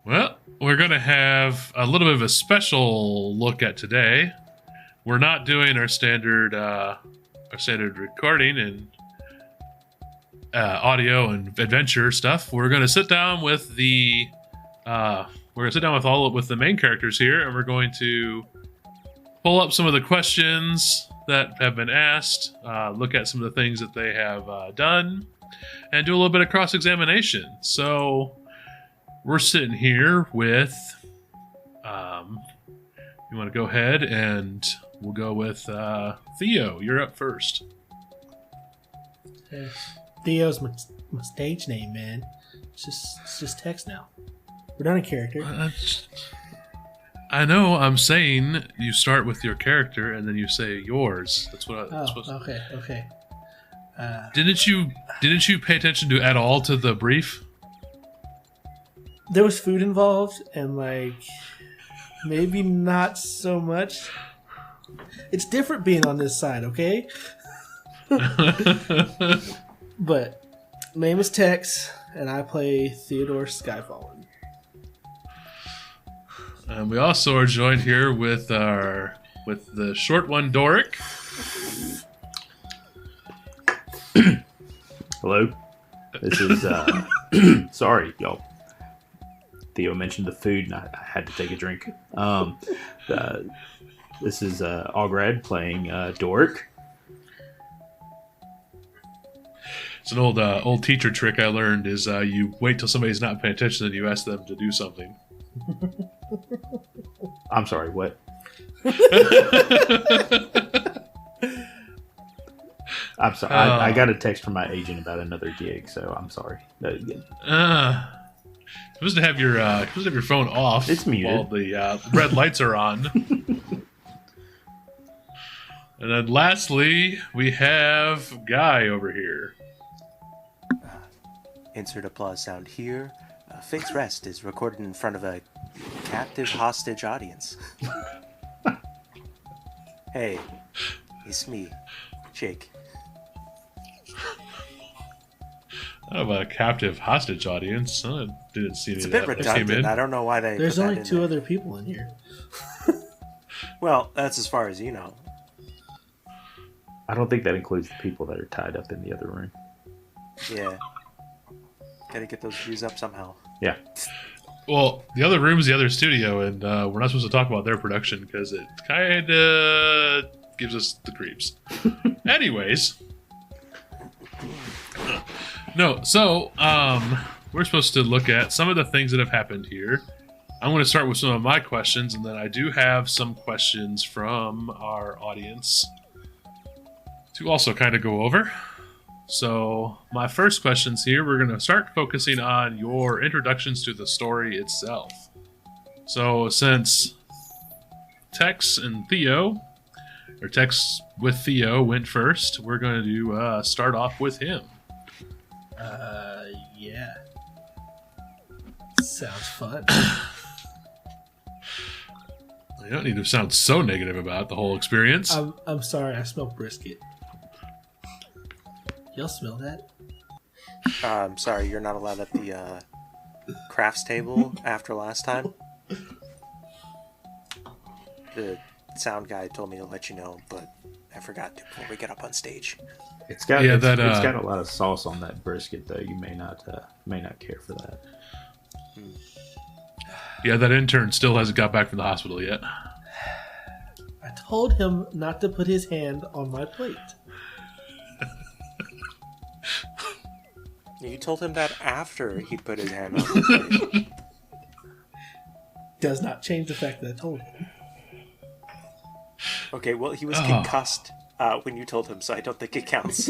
Well, we're going to have a little bit of a special look at today. We're not doing our standard recording and audio and adventure stuff. We're going to sit down with the with the main characters here, and we're going to pull up some of the questions that have been asked, look at some of the things that they have done, and do a little bit of cross-examination. So we're sitting here with, you want to go ahead and we'll go with Theo. You're up first. Theo's my stage name, man. It's just text now. We're not a character. I know. I'm saying you start with your character and then you say yours. That's what I'm supposed to. Okay. Didn't you pay attention to at all to the brief? There was food involved, and maybe not so much. It's different being on this side, okay? But name is Tex, and I play Theodore Skyfallen. And we also are joined here with the short one, Doric. Hello. This is sorry, y'all. Theo mentioned the food, and I had to take a drink. This is Algrad playing Doric. It's an old teacher trick I learned is you wait till somebody's not paying attention and you ask them to do something. I'm sorry, what? I'm sorry. I got a text from my agent about another gig, so I'm sorry. Supposed to have your phone off. It's muted while the red lights are on. And then lastly, we have Guy over here. Insert applause sound here. Fate's Rest is recorded in front of a captive hostage audience. Hey, it's me, Jake. I have a captive hostage audience. I didn't see any It's a of bit that. Came in. redundant. I don't know why they. There's put that only in two there. other people in here. Well, that's as far as you know. I don't think that includes the people that are tied up in the other room. Yeah. Gotta get those views up somehow. Yeah. Well, the other room is the other studio, and we're not supposed to talk about their production because it kind of gives us the creeps. Anyways. No, so we're supposed to look at some of the things that have happened here. I'm going to start with some of my questions, and then I do have some questions from our audience to also kind of go over. So my first questions here, we're going to start focusing on your introductions to the story itself. So since Tex and Theo, or Tex with Theo went first, we're going to start off with him. Yeah. Sounds fun. You don't need to sound so negative about the whole experience. I'm sorry, I smell brisket. Y'all smell that? I'm sorry, you're not allowed at the crafts table after last time. The sound guy told me to let you know, but I forgot to before we get up on stage. It's got Yeah, it's that, got a lot of sauce on that brisket, though. You may not care for that. Yeah, that intern still hasn't got back from the hospital yet. I told him not to put his hand on my plate. You told him that after he put his hand on the plate. Does not change the fact that I told him. Okay, well, he was concussed when you told him, so I don't think it counts.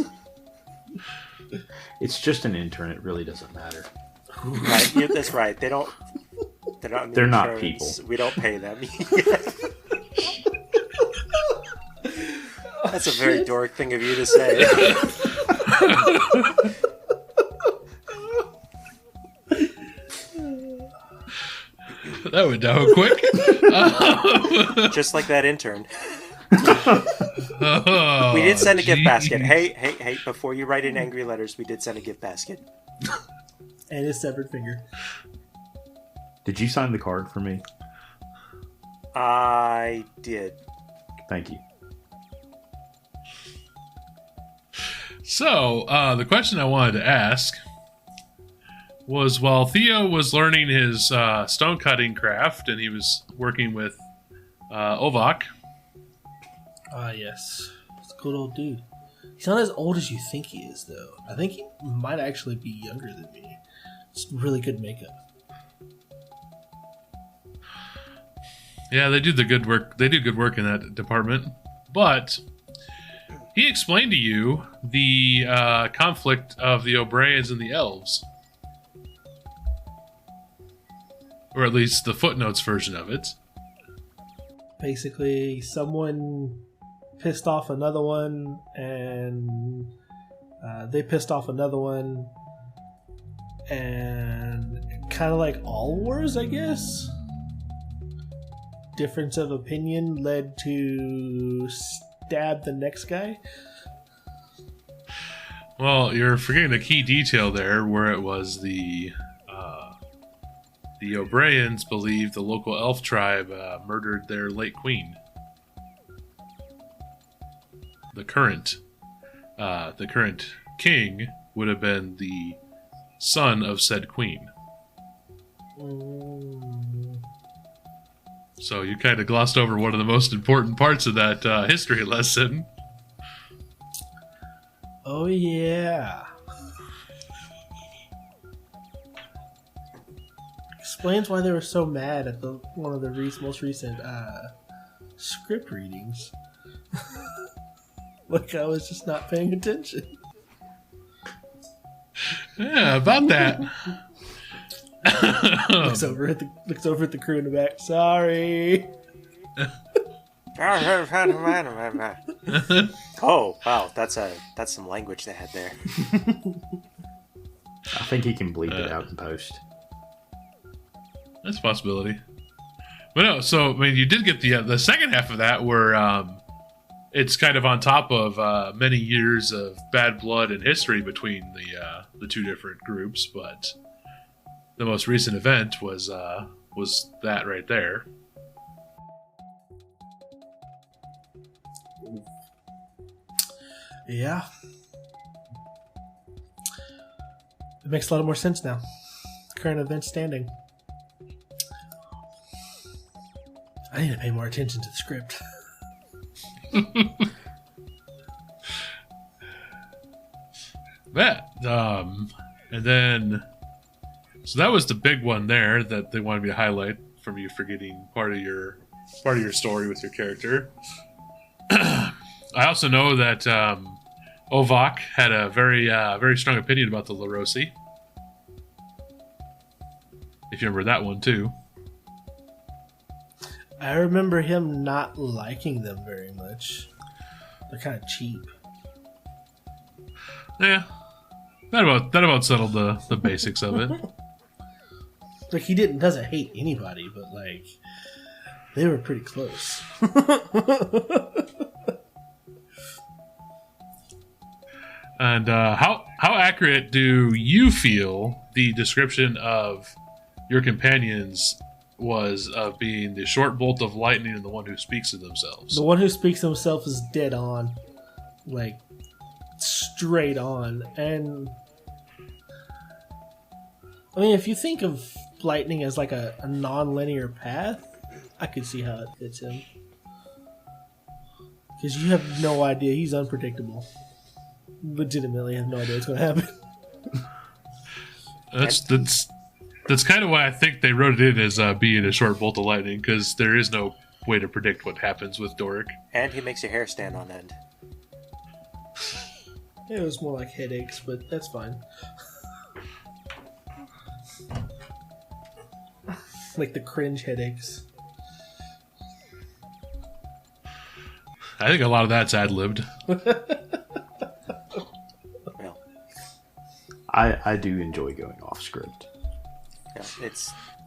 It's just an intern. It really doesn't matter. Right, yeah, that's right. They're not. They're not people. We don't pay them. That's a very Doric thing of you to say. That went down quick. Just like that intern. Oh, We did send a gift geez. basket. Hey, before you write in angry letters, we did send a gift basket. And his severed finger. Did you sign the card for me? I did. Thank you. So, the question I wanted to ask was, while Theo was learning his stone cutting craft and he was working with Ovak. Yes. It's a good old dude. He's not as old as you think he is, though. I think he might actually be younger than me. It's really good makeup. Yeah, they do the good work. They do good work in that department. But he explained to you the conflict of the O'Briens and the elves. Or at least the footnotes version of it. Basically, someone pissed off another one, and they pissed off another one, and kind of like all wars, I guess. Difference of opinion led to stab the next guy. Well, you're forgetting a key detail there, where it was the O'Briens believed the local elf tribe murdered their late queen. The current king would have been the son of said queen. So you kind of glossed over one of the most important parts of that history lesson. Oh yeah. Explains why they were so mad at one of the most recent script readings. Like I was just not paying attention. Yeah, about that. looks over at the crew in the back. Sorry. Oh wow, that's some language they had there. I think he can bleep it out in post. That's a possibility. But no, so I mean, you did get the second half of that, where it's kind of on top of many years of bad blood and history between the two different groups. But the most recent event was that right there. Yeah. It makes a lot more sense now. Current event standing. I need to pay more attention to the script. That and then so that was the big one there that they wanted me to highlight from you forgetting part of your story with your character. I also know that Ovak had a very strong opinion about the Larosi. If you remember that one too. I remember him not liking them very much. They're kind of cheap. Yeah. That about settled the basics of it. Like he doesn't hate anybody, but like they were pretty close. And how accurate do you feel the description of your companions was of being the short bolt of lightning and the one who speaks to themselves? The one who speaks to himself is dead on. Like straight on. And I mean, if you think of lightning as like a non-linear path, I could see how it fits him. Because you have no idea. He's unpredictable. Legitimately have no idea what's going to happen. That's kind of why I think they wrote it in as being a short bolt of lightning, because there is no way to predict what happens with Doric. And he makes your hair stand on end. It was more like headaches, but that's fine. Like the cringe headaches. I think a lot of that's ad-libbed. Well, I do enjoy going off script.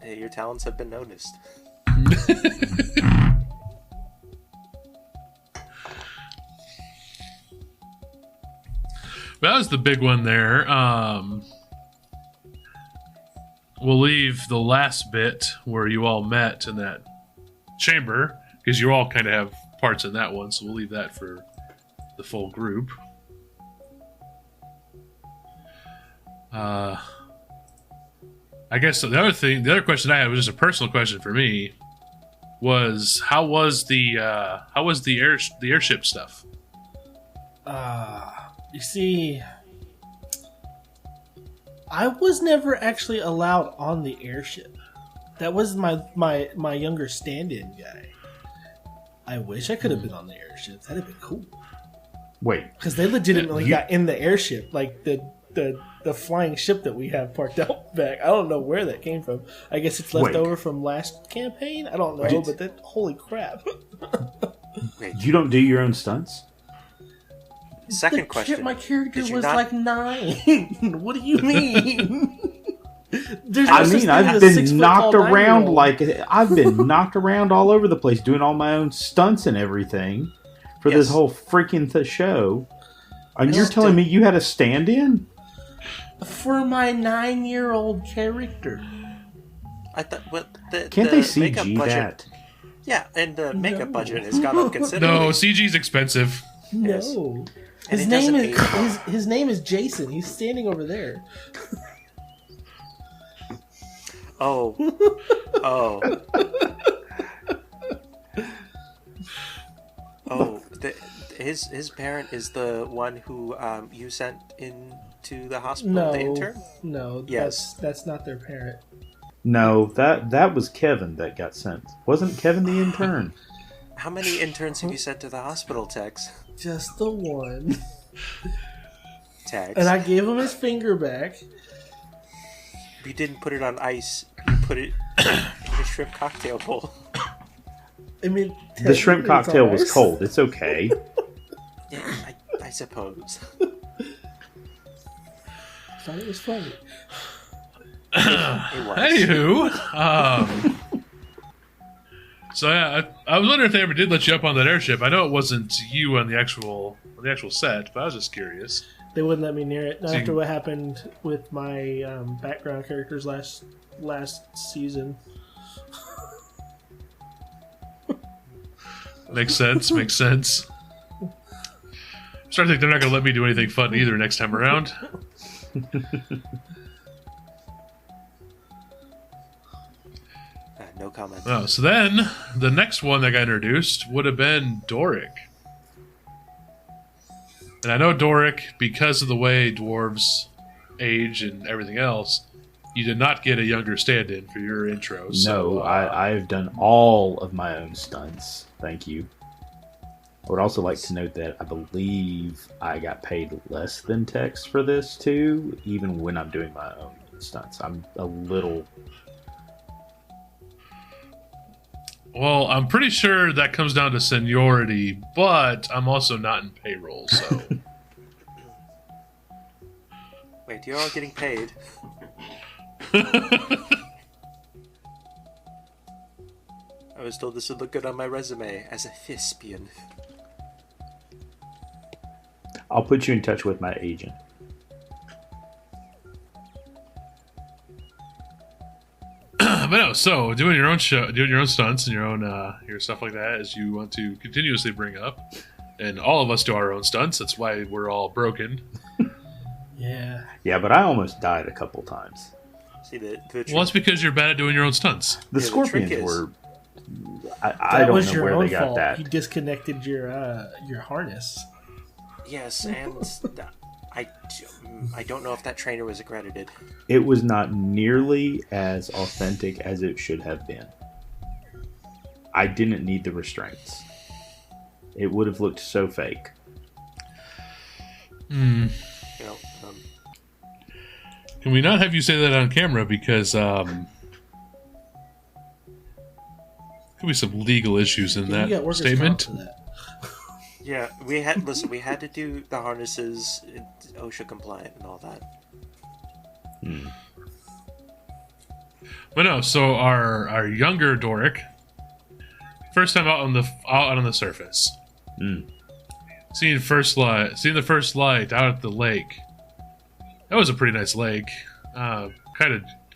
yeah, your talents have been noticed. That was the big one there. we'll leave the last bit where you all met in that chamber, because you all kind of have parts in that one, so we'll leave that for the full group. I guess the other question I had was just a personal question for me. Was how was the airship stuff? You see, I was never actually allowed on the airship. That was my younger stand-in guy. I wish I could have been on the airship. That'd have been cool. Wait, because they legitimately got in the airship, like the flying ship that we have parked out back. I don't know where that came from. I guess it's left over from last campaign. I don't know, but that holy crap! Wait, you don't do your own stunts? Second question. My character was like 9. What do you mean? I've been knocked around I've been knocked around all over the place doing all my own stunts and everything for this whole freaking show. And you're telling me you had a stand-in? For my 9-year-old character. I thought, can't they CG that? Yeah, and the makeup budget has gone up considerably. No, CG's expensive. No. And His name is Jason. He's standing over there. Oh. His parent is the one who you sent into the hospital, the intern? No, yes. That's not their parent. No, that was Kevin that got sent. Wasn't Kevin the intern? How many interns have you sent to the hospital, Tex? Just the one. Tex. And I gave him his finger back. You didn't put it on ice. You put it in a shrimp cocktail bowl. I mean, the shrimp cocktail was cold. It's okay. Yeah, I suppose. Thought it was funny. It was. Anywho, so yeah, I was wondering if they ever did let you up on that airship. I know it wasn't you on the actual set, but I was just curious. They wouldn't let me near it. Not after what happened with my background characters last season. Makes sense. I'm starting to think they're not going to let me do anything fun either next time around. No comment. Oh, so then the next one that got introduced would have been Doric. And I know Doric, because of the way dwarves age and everything else, you did not get a younger stand-in for your intro. No, I've done all of my own stunts. Thank you. I would also like to note that I believe I got paid less than Tex for this too, even when I'm doing my own stunts. I'm a little... Well, I'm pretty sure that comes down to seniority, but I'm also not in payroll, so... Wait, you're all getting paid. I was told this would look good on my resume as a thespian. I'll put you in touch with my agent. But no, so doing your own show, doing your own stunts and your own your stuff like that, as you want to continuously bring up, and all of us do our own stunts. That's why we're all broken. Yeah. Yeah, but I almost died a couple times. See the well, it's because you're bad at doing your own stunts. The scorpions were. I don't know where they got that. You disconnected your harness. Yes, and I don't know if that trainer was accredited. It was not nearly as authentic as it should have been. I didn't need the restraints. It would have looked so fake. Hmm. You know, Can we not have you say that on camera, because could be some legal issues in that statement. yeah, we had to do the harnesses, OSHA compliant, and all that. Hmm. But no, so our younger Doric, first time out on the surface, seeing the first light out at the lake. That was a pretty nice lake. Kind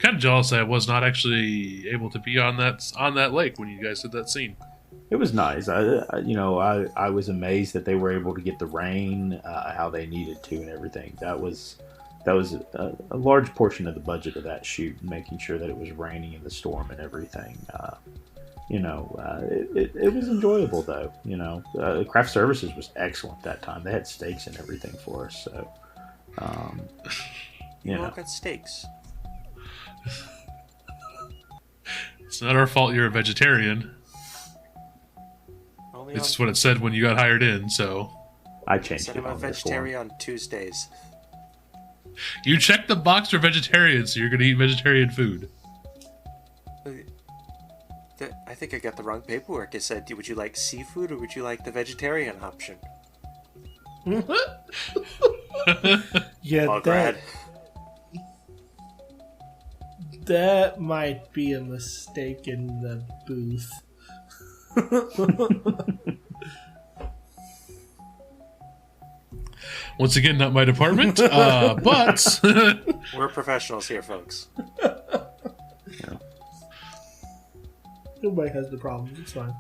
kind of jealous I was not actually able to be on that lake when you guys did that scene. It was nice. I was amazed that they were able to get the rain how they needed to and everything. That was a large portion of the budget of that shoot, making sure that it was raining in the storm and everything. It was enjoyable though. Craft Services was excellent that time. They had steaks and everything for us. So, you all got steaks. It's not our fault you're a vegetarian. It's just what it said when you got hired in, so... I changed it. I'm a vegetarian on Tuesdays. You checked the box for vegetarian, so you're going to eat vegetarian food. I think I got the wrong paperwork. It said, would you like seafood or would you like the vegetarian option? Yeah, that might be a mistake in the booth. Once again, not my department, but we're professionals here, folks. Yeah. Nobody has the problem. It's fine.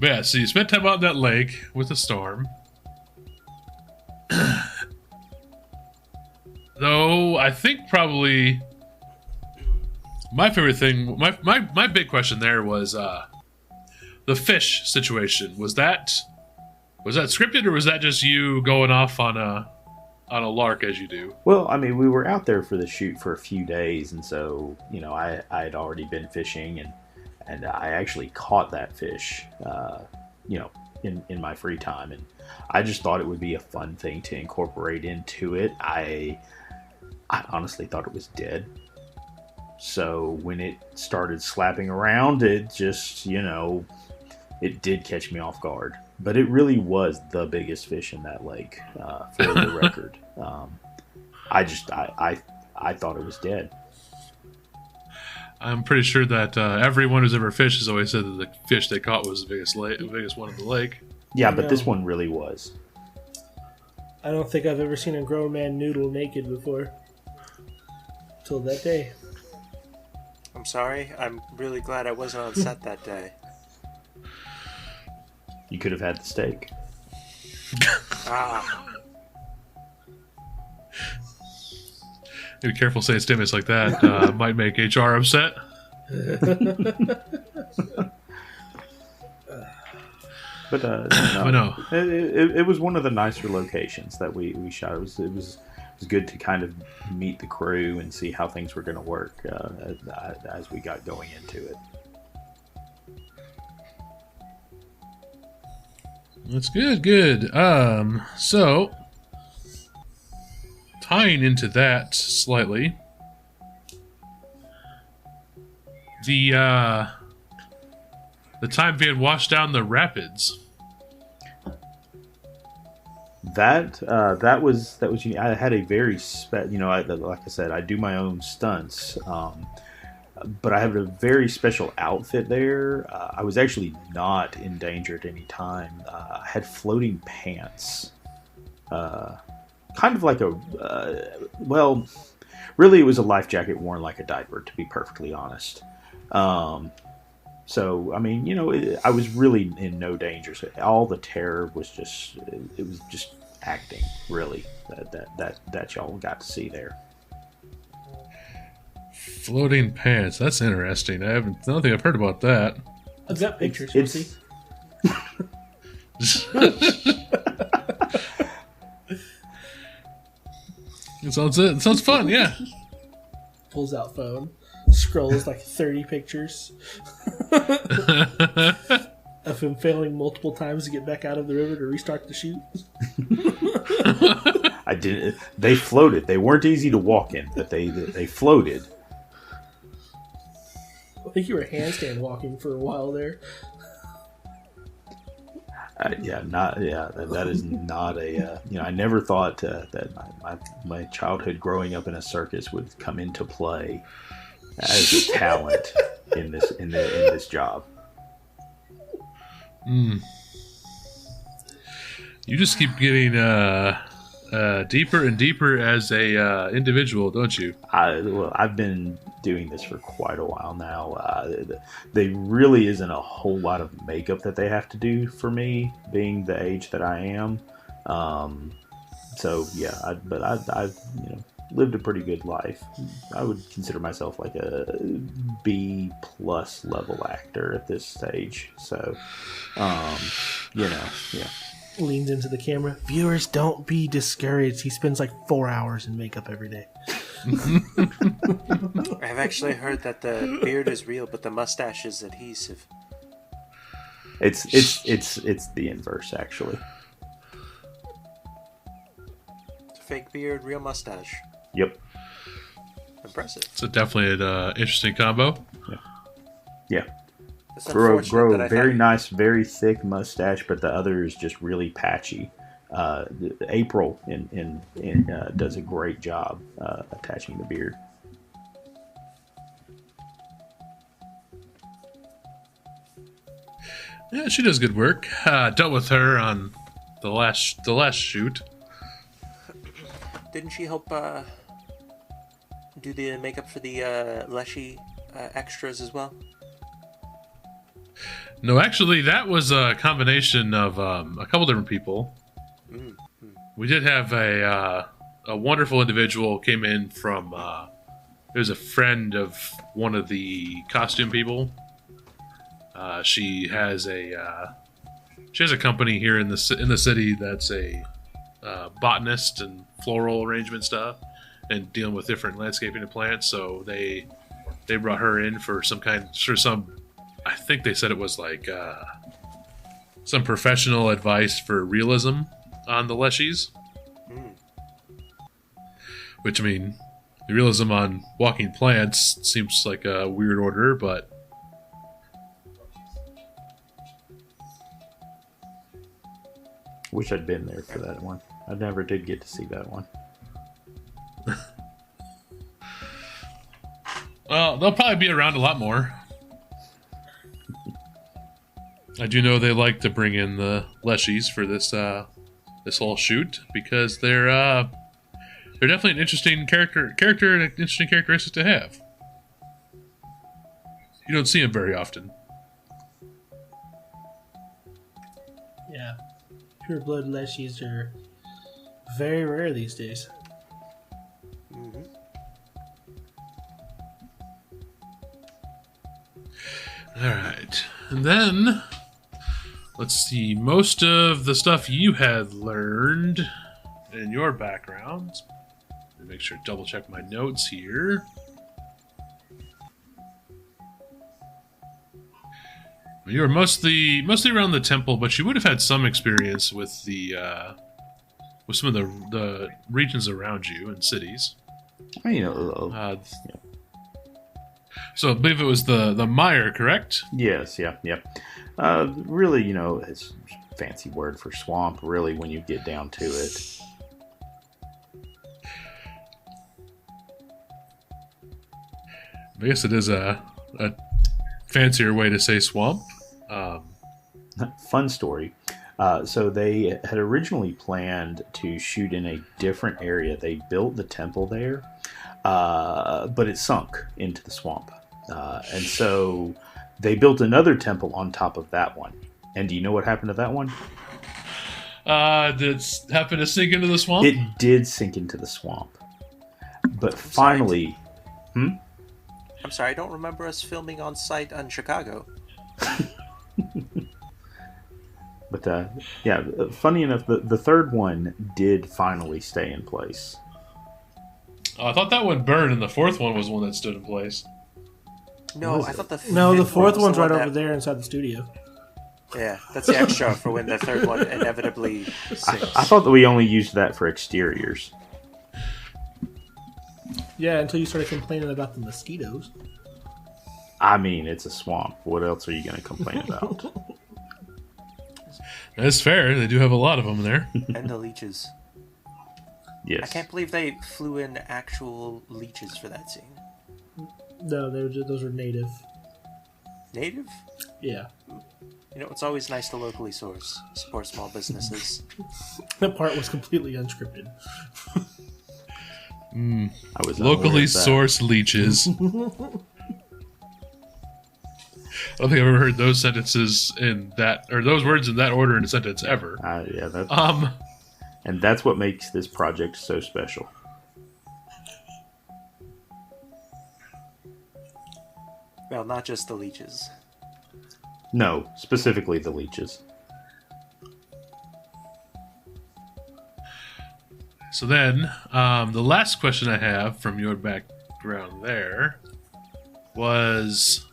Yeah, so you spent time out in that lake with a storm. Though I think probably my favorite thing, my big question there was the fish situation. Was that scripted, or was that just you going off on a lark as you do? Well, I mean, we were out there for the shoot for a few days, and so I had already been fishing, and I actually caught that fish, in my free time, and I just thought it would be a fun thing to incorporate into it. I honestly thought it was dead. So when it started slapping around, it just, it did catch me off guard. But it really was the biggest fish in that lake, for the record. I thought it was dead. I'm pretty sure that everyone who's ever fished has always said that the fish they caught was the biggest one in the lake. Yeah, but this one really was. I don't think I've ever seen a grown man noodle naked before. Till that day. I'm sorry. I'm really glad I wasn't on set that day. You could have had the steak. Be careful saying statements like that. Might make HR upset. But no. It was one of the nicer locations that we shot. It was good to kind of meet the crew and see how things were going to work as we got going into it. That's good. So tying into that slightly, the time being washed down the rapids. That was unique. I had a very like I said, I do my own stunts, but I have a very special outfit there. I was actually not in danger at any time. I had floating pants, kind of like really it was a life jacket worn like a diaper, to be perfectly honest. So, I mean, I was really in no danger. So all the terror was just acting, really, that y'all got to see there. Floating pants. That's interesting. I don't think I've heard about that. I've got pictures. We'll see. It sounds fun, yeah. Pulls out phone, scrolls like 30 pictures of him failing multiple times to get back out of the river to restart the shoot. I didn't. They floated. They weren't easy to walk in, but they floated. I think you were handstand walking for a while there. That is not a. I never thought that my childhood growing up in a circus would come into play as a talent in this job. You just keep getting deeper and deeper as a individual, don't you? I've been doing this for quite a while now. There really isn't a whole lot of makeup that they have to do for me, being the age that I am. So yeah, I've lived a pretty good life. I would consider myself like a B+ level actor at this stage. So, yeah. Leans into the camera. Viewers, don't be discouraged. He spends like 4 hours in makeup every day. I've actually heard that the beard is real, but the mustache is adhesive. It's the inverse, actually. Fake beard, real mustache. Yep. Impressive. So definitely an interesting combo. Yeah. It's Grow unfortunate that a I very thought- nice, very thick mustache, but the other is just really patchy. April does a great job attaching the beard. Yeah, she does good work. Dealt with her on the last shoot. Didn't she help do the makeup for the Leshy extras as well? No, actually, that was a combination of a couple different people. We did have a wonderful individual came in from. It was a friend of one of the costume people. She has a company here in the city that's a botanist and floral arrangement stuff, and dealing with different landscaping and plants. So they brought her in for some. I think they said it was like some professional advice for realism on the Leshies. Which, I mean, the realism on walking plants seems like a weird order, but Wish I'd been there for that one. I never did get to see that one. well, they'll probably be around a lot more. I do know they like to bring in the Leshies for this whole shoot because they're definitely an interesting character and an interesting characteristic to have. You don't see them very often. Yeah. Pure blood Leshies are very rare these days. Alright. And then, let's see, most of the stuff you had learned in your background. Let me make sure to double check my notes here. You were mostly around the temple, but you would have had some experience with with some of the regions around you and cities. So I believe it was the mire, correct? Yes, yeah. Really, it's a fancy word for swamp, really, when you get down to it. I guess it is a fancier way to say swamp. Fun story. So they had originally planned to shoot in a different area. They built the temple there, but it sunk into the swamp. And so they built another temple on top of that one. And do you know what happened to that one? Did it happen to sink into the swamp? It did sink into the swamp. But finally... I'm sorry, I don't remember us filming on site on Chicago. But, yeah, funny enough, the third one did finally stay in place. I thought that one burned, and the fourth one was the one that stood in place. No, I thought the The fourth was one's the right one over there inside the studio. Yeah, that's the extra for when the third one inevitably sinks. I thought that we only used that for exteriors. Yeah, until you started complaining about the mosquitoes. I mean, it's a swamp. What else are you going to complain about? That's fair. They do have a lot of them there. And the leeches. Yes. I can't believe they flew in actual leeches for that scene. No, those were native. Native? Yeah. You know, it's always nice to locally support small businesses. That part was completely unscripted. I was Locally sourced leeches. I don't think I've ever heard those sentences in that, or those words in that order in a sentence ever. And that's what makes this project so special. Well, not just the leeches. No, specifically the leeches. So then, the last question I have from your background there was,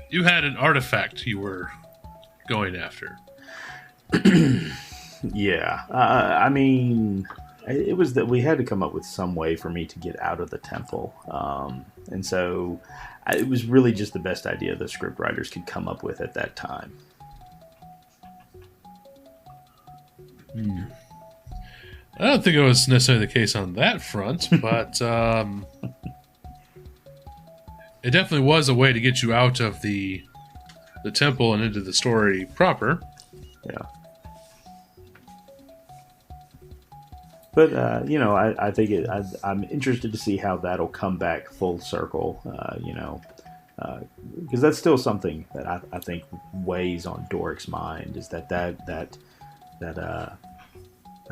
you had an artifact you were going after. Yeah. I mean, it was that we had to come up with some way for me to get out of the temple. And so it was really just the best idea the script writers could come up with at that time. I don't think it was necessarily the case on that front, but it definitely was a way to get you out of the temple and into the story proper. Yeah. But, I think I'm interested to see how that'll come back full circle, because that's still something that I think weighs on Doric's mind, is that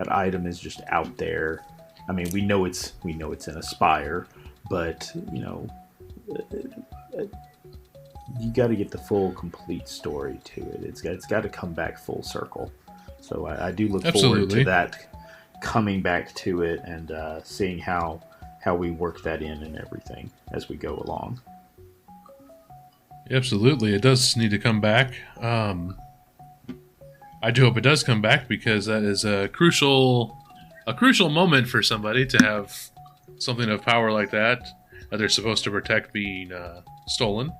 item is just out there. I mean, we know it's in a spire, but, you got to get the full, complete story to it. It's got to come back full circle. So I do look forward to that coming back to it and seeing how we work that in and everything as we go along. Absolutely, it does need to come back. I do hope it does come back, because that is a crucial moment for somebody to have something of power like that they're supposed to protect being stolen.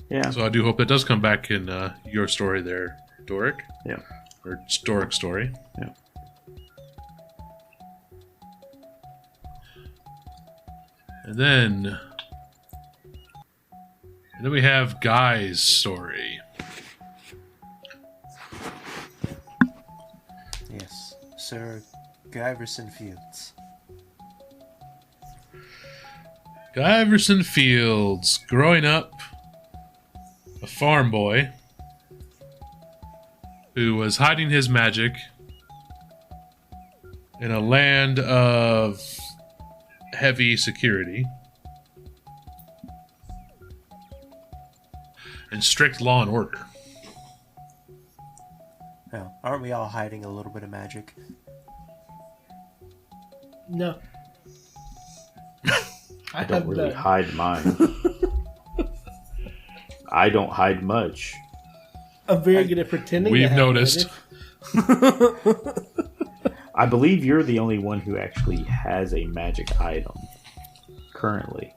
Yeah. So I do hope that does come back in your story there, Doric. Yeah. Or Doric's story. Yeah. And then we have Guy's story. Yes, Sir Guyverson Fields. Guyverson Fields, growing up a farm boy who was hiding his magic in a land of heavy security and strict law and order. Well, aren't we all hiding a little bit of magic? No. I don't really hide mine. I don't hide much. I'm very good at pretending. We've noticed. I believe you're the only one who actually has a magic item currently.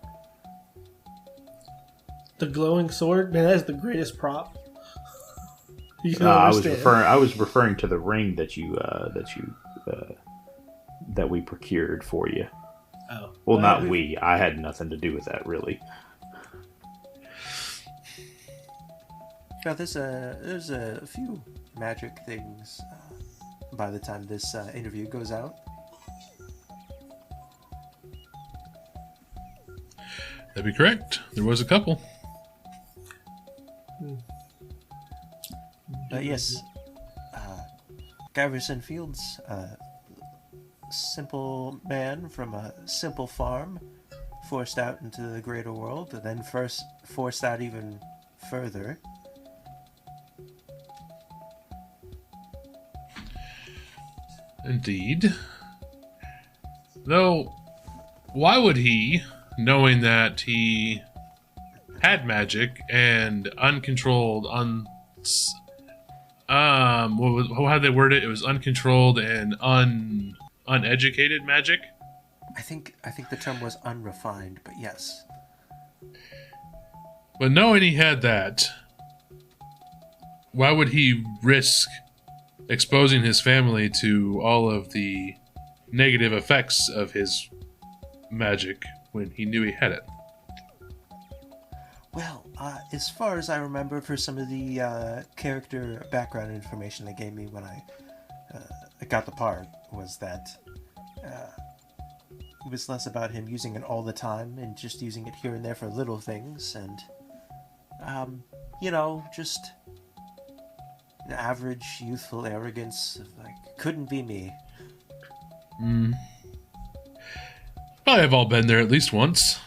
The glowing sword, man, that's the greatest prop. I was referring to the ring that we procured for you. Oh, well, not we. I had nothing to do with that, really. Now, there's a few magic things by the time this interview goes out. That'd be correct. There was a couple. Yes, Guyverson Fields, simple man from a simple farm, forced out into the greater world, and then forced out even further. Indeed. Though, why would he, knowing that he had magic and uncontrolled, how had they word it? It was uncontrolled and uneducated magic. I think the term was unrefined, but yes. But knowing he had that, why would he risk exposing his family to all of the negative effects of his magic when he knew he had it? Well, as far as I remember, for some of the character background information they gave me when I got the part, was that it was less about him using it all the time and just using it here and there for little things, and just an average youthful arrogance of, like, couldn't be me. Probably have all been there at least once.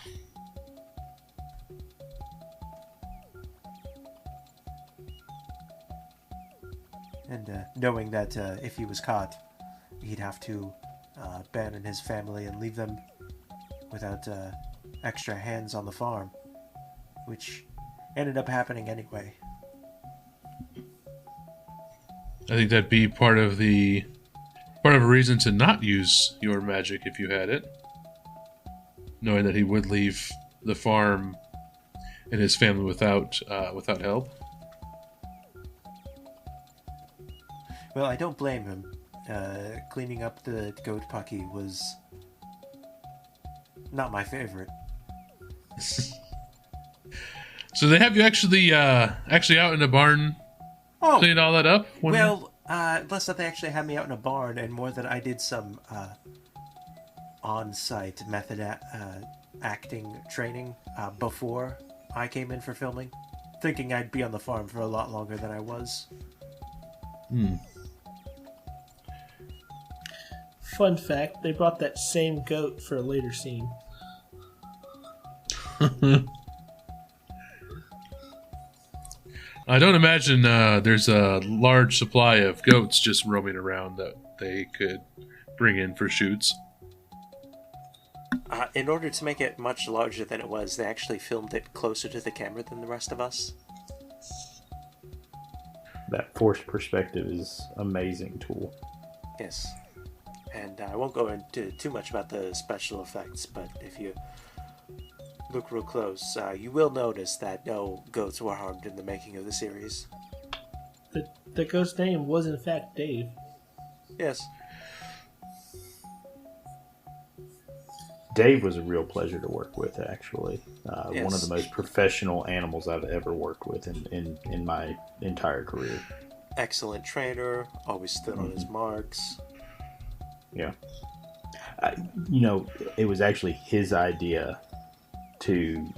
And knowing that if he was caught, he'd have to abandon his family and leave them without extra hands on the farm, which ended up happening anyway. I think that'd be part of a reason to not use your magic if you had it, knowing that he would leave the farm and his family without help. Well, I don't blame him. Cleaning up the goat pucky was not my favorite. So they have you actually out in the barn cleaning all that up? Less that they actually had me out in a barn, and more that I did some on-site method acting training before I came in for filming, thinking I'd be on the farm for a lot longer than I was. Fun fact, they brought that same goat for a later scene. I don't imagine there's a large supply of goats just roaming around that they could bring in for shoots. In order to make it much larger than it was, they actually filmed it closer to the camera than the rest of us. That forced perspective is amazing tool. Yes. And I won't go into too much about the special effects, but if you look real close, you will notice that no goats were harmed in the making of the series. The goat's name was in fact Dave. Yes. Dave was a real pleasure to work with, actually. Yes. One of the most professional animals I've ever worked with in my entire career. Excellent trainer, always stood on his marks. Yeah. It was actually his idea to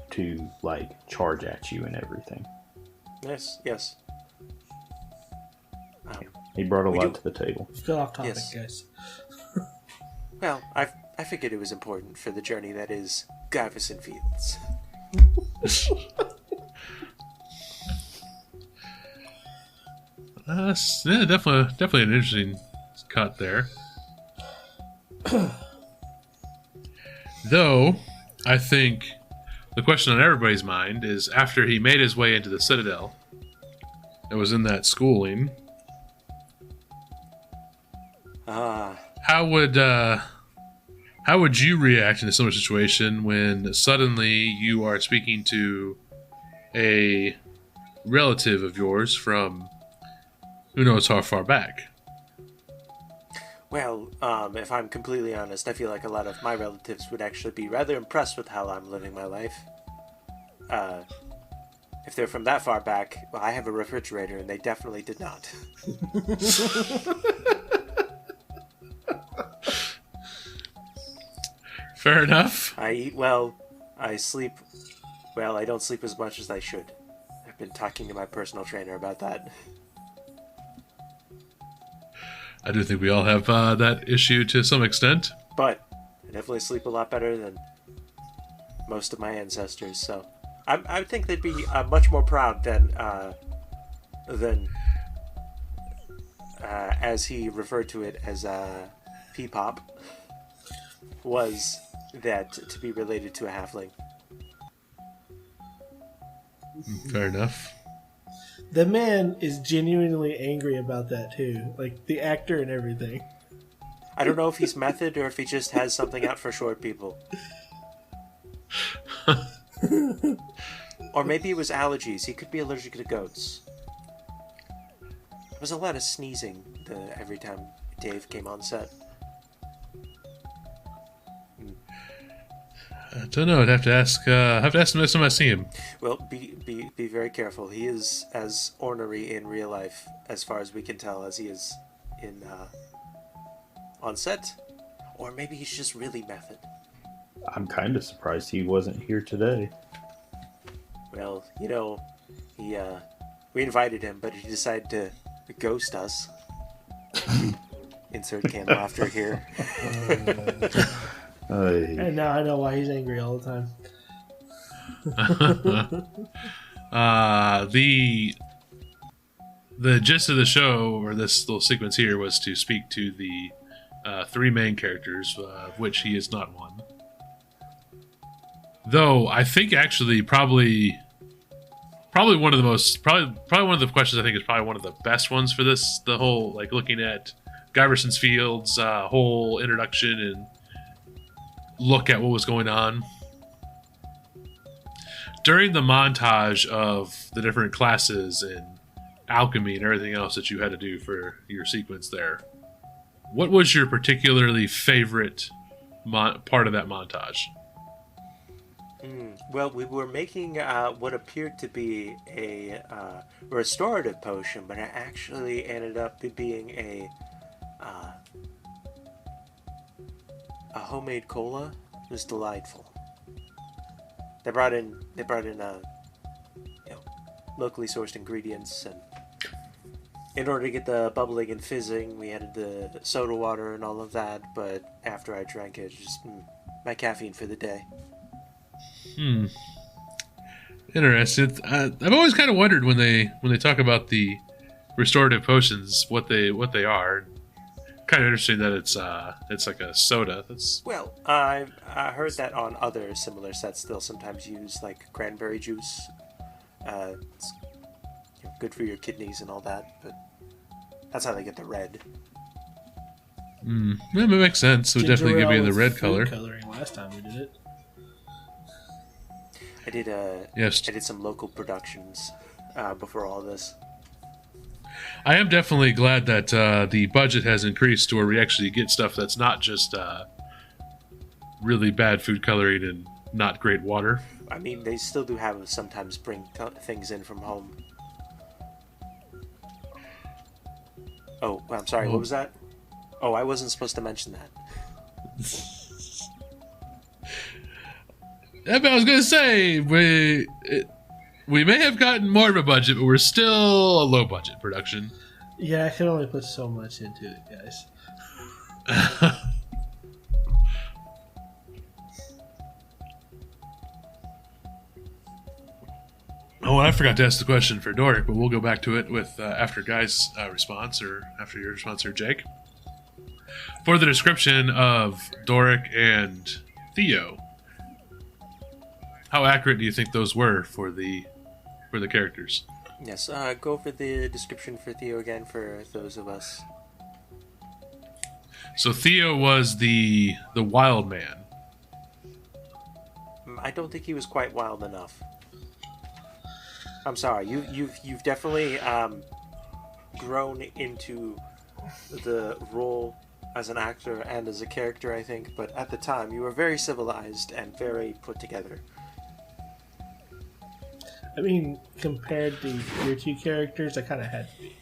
like charge at you and everything. Yes. He brought a lot to the table. Still off topic, guys. Well, I figured it was important for the journey that is Guyverson Fields. Yeah, definitely an interesting cut there. Though, I think the question on everybody's mind is, after he made his way into the Citadel and was in that schooling, how would you react in a similar situation when suddenly you are speaking to a relative of yours from who knows how far back? Well, if I'm completely honest, I feel like a lot of my relatives would actually be rather impressed with how I'm living my life. If they're from that far back, well, I have a refrigerator, and they definitely did not. Fair enough. I eat well, I sleep well, I don't sleep as much as I should. I've been talking to my personal trainer about that. I do think we all have that issue to some extent. But I definitely sleep a lot better than most of my ancestors, so I think they'd be much more proud than as he referred to it as P-pop, was that to be related to a halfling. Fair enough. The man is genuinely angry about that too, like the actor and everything. I don't know if he's method or if he just has something out for short people. Or maybe it was allergies. He could be allergic to goats. There was a lot of sneezing every time Dave came on set. I don't know. I'd have to ask. Have to ask him next time I see him. Well, be very careful. He is as ornery in real life, as far as we can tell, as he is in on set. Or maybe he's just really method. I'm kind of surprised he wasn't here today. Well, he we invited him, but he decided to ghost us. Insert canned laughter here. And now I know why he's angry all the time. The gist of the show, or this little sequence here, was to speak to the three main characters, of which he is not one. Though I think actually probably one of the most probably one of the questions I think is probably one of the best ones for this. The whole looking at Guyverson's Field's whole introduction and look at what was going on during the montage of the different classes and alchemy and everything else that you had to do for your sequence there. What was your particularly favorite part of that montage? Well, we were making what appeared to be a restorative potion, but it actually ended up being a homemade cola. It was delightful. They brought in locally sourced ingredients, and in order to get the bubbling and fizzing, we added the soda water and all of that. But after I drank it, just my caffeine for the day. Interesting. I've always kind of wondered when they talk about the restorative potions what they are. Kind of interesting that it's like a soda. Well, I heard that on other similar sets they'll sometimes use like cranberry juice. It's good for your kidneys and all that, but that's how they get the red. That makes sense. It would definitely give you the red color. Coloring last time we did it. I did yes. I did some local productions before all this. I am definitely glad that the budget has increased to where we actually get stuff that's not just really bad food coloring and not great water. I mean, they still do have sometimes bring things in from home. Oh, I'm sorry. What was that? Oh, I wasn't supposed to mention that. I was going to say, we may have gotten more of a budget, but we're still a low budget production. Yeah, I can only put so much into it, guys. Oh, and I forgot to ask the question for Doric, but we'll go back to it with after Guy's response, or after your response, or Jake. For the description of Doric and Theo, how accurate do you think those were for the characters? Yes, go over the description for Theo again for those of us. So Theo was the wild man. I don't think he was quite wild enough. I'm sorry. You've definitely grown into the role as an actor and as a character, I think. But at the time, you were very civilized and very put together. I mean, compared to your two characters, I kind of had to be.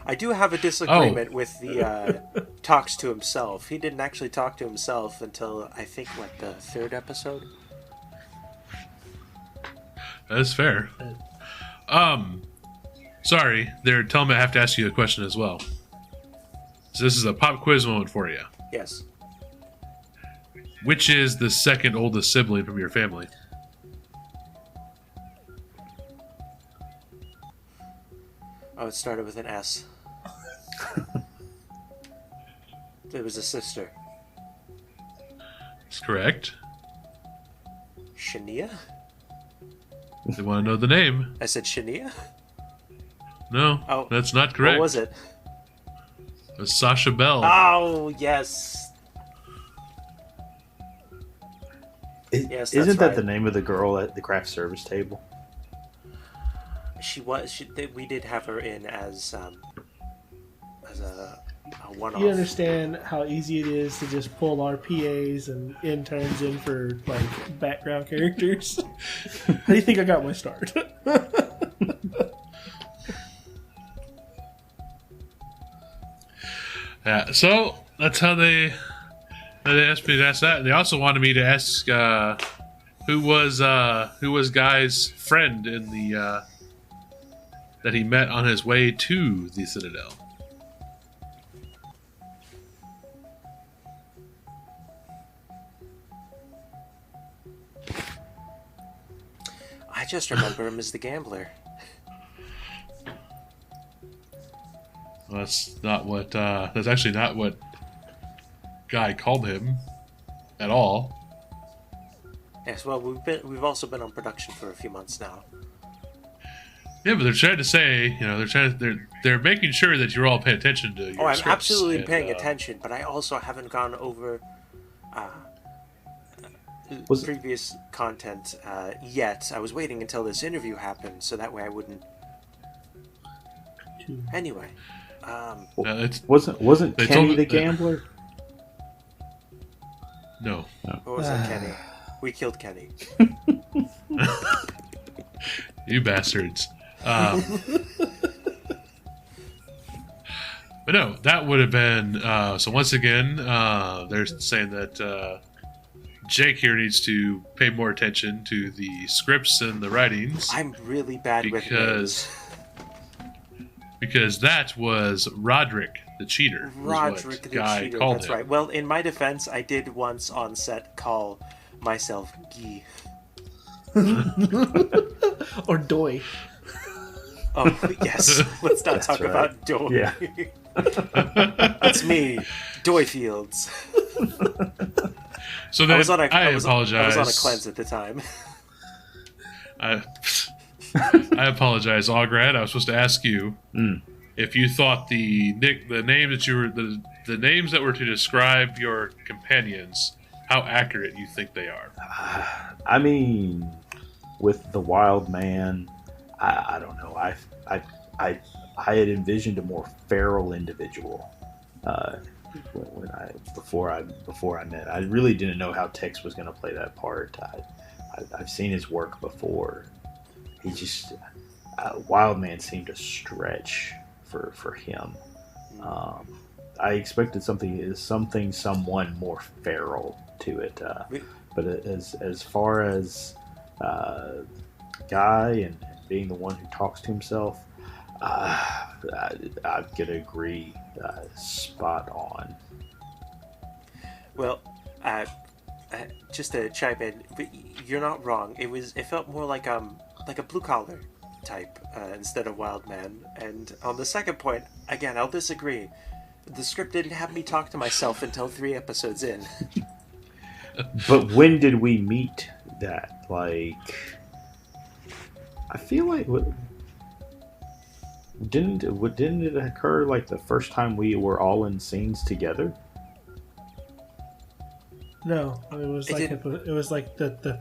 I do have a disagreement with the talks to himself. He didn't actually talk to himself until, I think, like the third episode. That's fair. Sorry, they're telling me I have to ask you a question as well. So this is a pop quiz moment for you. Yes. Which is the second oldest sibling from your family? Oh, it started with an S. It was a sister. That's correct. Shania? They want to know the name. I said Shania? No, that's not correct. What was it? It was Sasha Bell. Oh, yes. Yes, that's Isn't that right. the name of the girl at the craft service table? She was. We did have her in as a one-off. You understand how easy it is to just pull our PAs and interns in for like background characters. How do you think I got my start? Yeah, so that's how they asked me to ask that. And they also wanted me to ask who was Guy's friend in the that he met on his way to the Citadel. I just remember him as the gambler. Well, that's not what. That's actually not what Guy called him at all. Yes, well, we've also been on production for a few months now. Yeah, but they're trying to say, they're making sure that you're all paying attention to your I'm scripts. absolutely And, paying attention, but I also haven't gone over previous content yet. I was waiting until this interview happened, so that way I wouldn't. Anyway, wasn't Kenny the gambler? No. what was that, Kenny? We killed Kenny. You bastards. But no, that would have been... so once again, they're saying that Jake here needs to pay more attention to the scripts and the writings. I'm really bad with names. Because that was Roderick the cheater. Roderick the cheater, that's right. Well, in my defense, I did once on set call myself Guy. Or Doy. Oh, yes. Let's not talk about Doy. Yeah. That's me, Doy Fields. So then I apologize. I was on a cleanse at the time. I apologize, Ograd. I was supposed to ask you if you thought the name that you were the names that were to describe your companions, how accurate you think they are. I mean, with the wild man, I don't know. I had envisioned a more feral individual before I met. I really didn't know how Tex was going to play that part. I've seen his work before. He just wild man seemed to stretch for him. I expected someone more feral to it. But as far as Guy and being the one who talks to himself, I'm gonna agree, spot on. Well, just to chime in, but you're not wrong. It felt more like a blue collar type instead of wild man. And on the second point, again, I'll disagree. The script didn't have me talk to myself until 3 episodes in. But when did we meet that? Like, I feel like didn't it occur like the first time we were all in scenes together? No, it was like the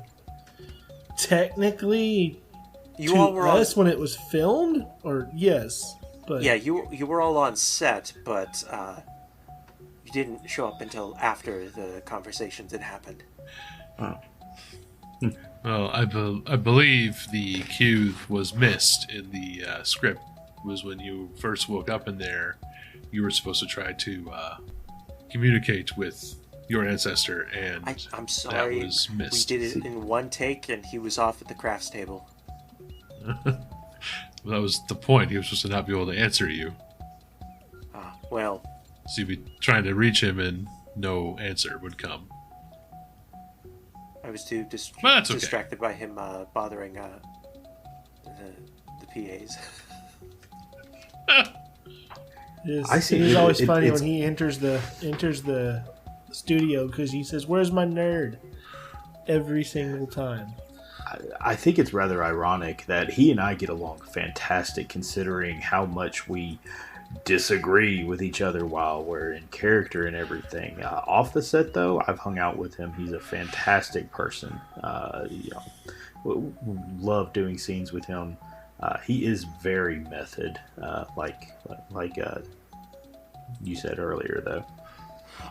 technically you all were us when it was filmed, or yes, but yeah, you were all on set, but you didn't show up until after the conversations had happened. Oh. Well, I believe the cue was missed in the script. Was when you first woke up in there, you were supposed to try to communicate with your ancestor, and I'm sorry, that was missed. We did it in one take, and he was off at the crafts table. That was the point. He was supposed to not be able to answer you. Well. So you'd be trying to reach him, and no answer would come. I was too distracted by him bothering the PAs. It's always funny when he enters the studio because he says, "Where's my nerd?" every single time. I think it's rather ironic that he and I get along fantastic, considering how much we disagree with each other while we're in character and everything. Off the set, though, I've hung out with him. He's a fantastic person. Love doing scenes with him. He is very method, like you said earlier, though.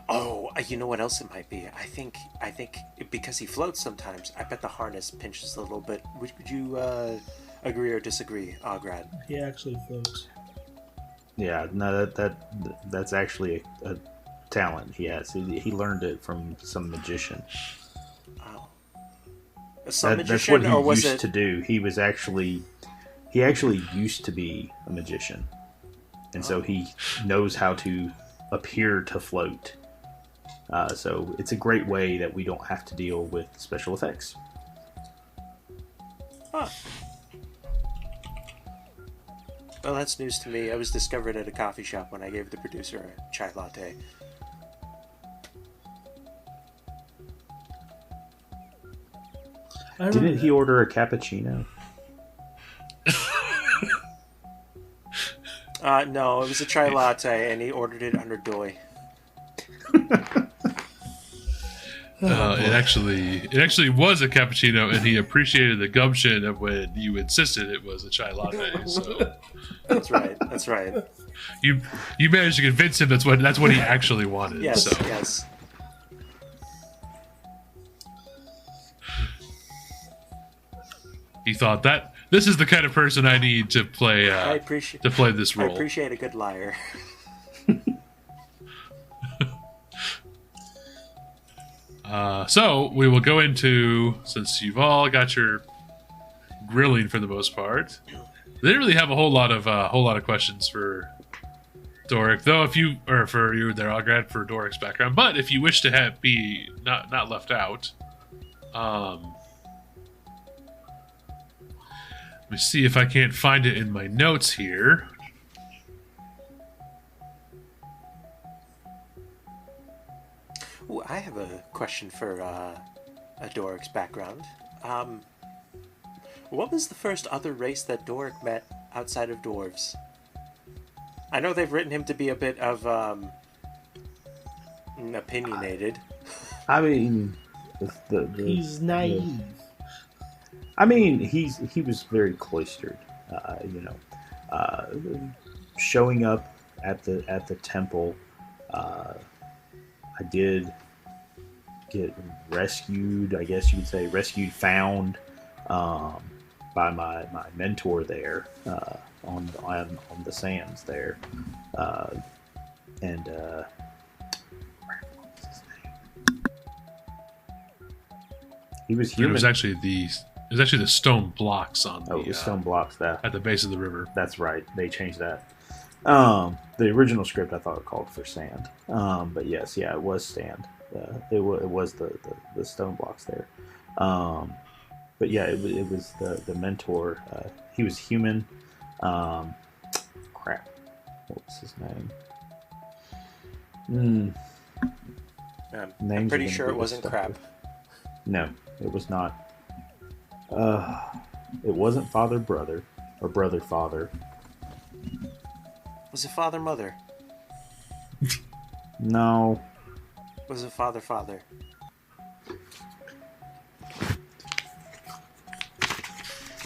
Oh, you know what else it might be? I think because he floats sometimes, I bet the harness pinches a little bit. Would you agree or disagree, Ograd? He actually floats. Yeah, no, that's actually a talent he has. He learned it from some magician. Oh, That's what he used to do. He actually used to be a magician, and so he knows how to appear to float. So it's a great way that we don't have to deal with special effects. Huh. Well, that's news to me. I was discovered at a coffee shop when I gave the producer a chai latte. Didn't he order a cappuccino? No, it was a chai latte, and he ordered it under Doi. It actually was a cappuccino, and he appreciated the gumption of when you insisted it was a chai latte. So that's right. That's right. You managed to convince him that's what he actually wanted. Yes. So. Yes. He thought that this is the kind of person I need to play. To play this role. I appreciate a good liar. So we will go into, since you've all got your grilling for the most part, they didn't really have a whole lot of questions for Doric, though. For you there, Ograd, for Doric's background, but if you wish to be not left out, let me see if I can't find it in my notes here. Ooh, I have a question for Doric's background. What was the first other race that Doric met outside of dwarves? I know they've written him to be a bit of opinionated. I mean, he's naive. He was very cloistered. Showing up at the temple. I did get rescued, I guess you could say, found by my mentor there on the sands there, and what's his name? He was human. It was actually the stone blocks on the stone blocks at the base of the river. That's right. They changed that. The original script I thought it called for sand, but yes, it was sand. It was the stone blocks there. But yeah, it was the mentor. He was human. Crap. What was his name? I'm pretty sure it wasn't Crap. No, it was not. It wasn't Father Brother or Brother Father. Was it Father Mother? No. Was it Father Father?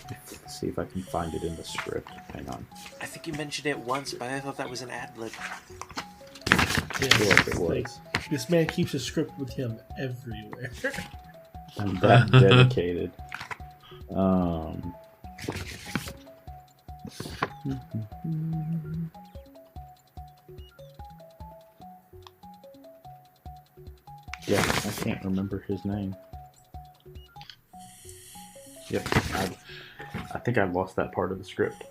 Let's see if I can find it in the script. Hang on. I think you mentioned it once, but I thought that was an ad-lib. Yes, it was. This man keeps a script with him everywhere. I'm that dedicated. Yeah, I can't remember his name. Yep, I think I lost that part of the script.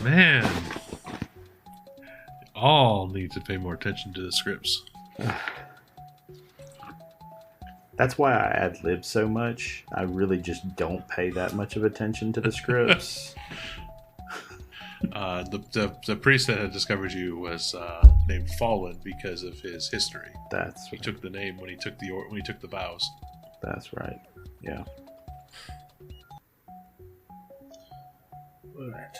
Man, all need to pay more attention to the scripts. That's why I ad-lib so much. I really just don't pay that much of attention to the scripts. The priest that had discovered you was named Fallen because of his history. He took the name when he took the vows. That's right. Yeah. All right.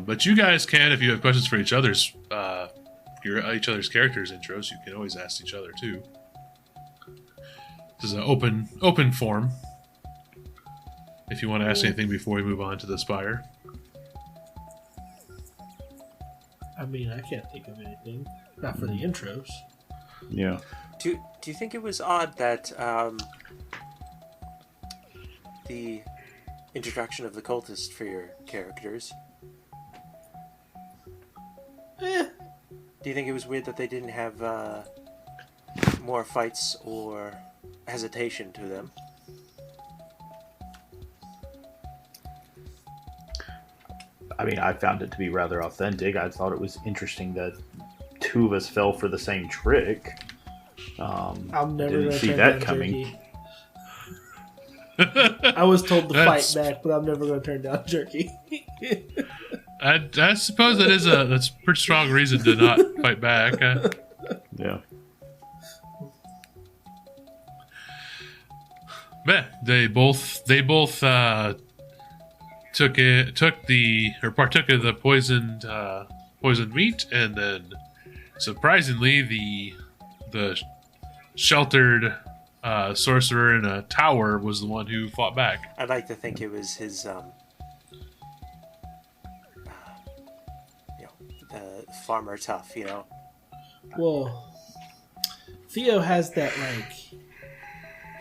But you guys can, if you have questions for each other's each other's characters' intros, you can always ask each other too. This is an open form. If you want to ask anything before we move on to the spire. I mean, I can't think of anything. Not for the intros. Yeah. Do you think it was odd that the introduction of the cultist for your characters? Do you think it was weird that they didn't have more fights or hesitation to them? I mean, I found it to be rather authentic. I thought it was interesting that two of us fell for the same trick. I'm never didn't going to see turn that down coming. Jerky. I was told to That's- fight back, but I'm never going to turn down Jerky. I suppose that's a pretty strong reason to not fight back. Yeah. Yeah, they both partook of the poisoned meat, and then surprisingly the sheltered sorcerer in a tower was the one who fought back. I'd like to think it was his the farmer tough, Well, Theo has that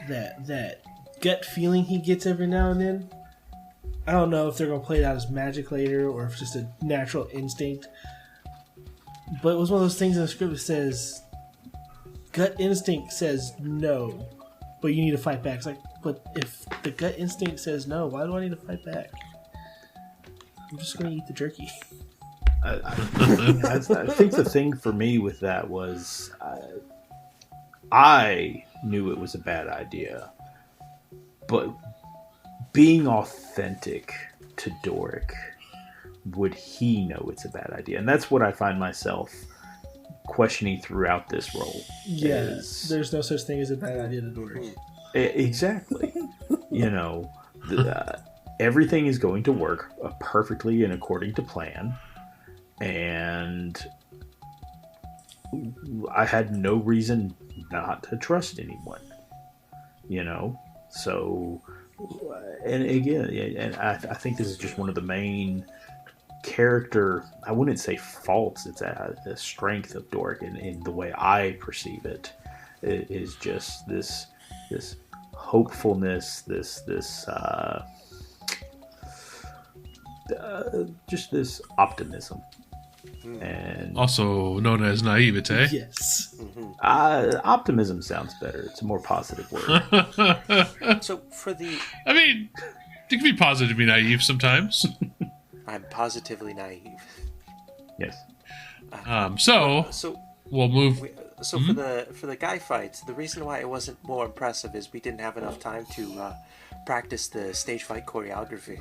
that gut feeling he gets every now and then. I don't know if they're gonna play it out as magic later or if it's just a natural instinct. But it was one of those things in the script that says gut instinct says no, but you need to fight back. It's like, but if the gut instinct says no, why do I need to fight back? I'm just gonna eat the jerky. I think the thing for me with that was I knew it was a bad idea, but being authentic to Doric, would he know it's a bad idea? And that's what I find myself questioning throughout this role. Yeah, is, there's no such thing as a bad idea to Doric. Exactly. Everything is going to work perfectly and according to plan. And I had no reason not to trust anyone, So, and again, and I think this is just one of the main character, I wouldn't say faults, it's the strength of Doric in the way I perceive it. It is just this hopefulness, just this optimism. And Also known as naivete. Yes. optimism sounds better. It's a more positive word. So for the... I mean, it can be positive to be naive sometimes. I'm positively naive. Yes. So we'll move. So for the guy fights, the reason why it wasn't more impressive is we didn't have enough time to practice the stage fight choreography.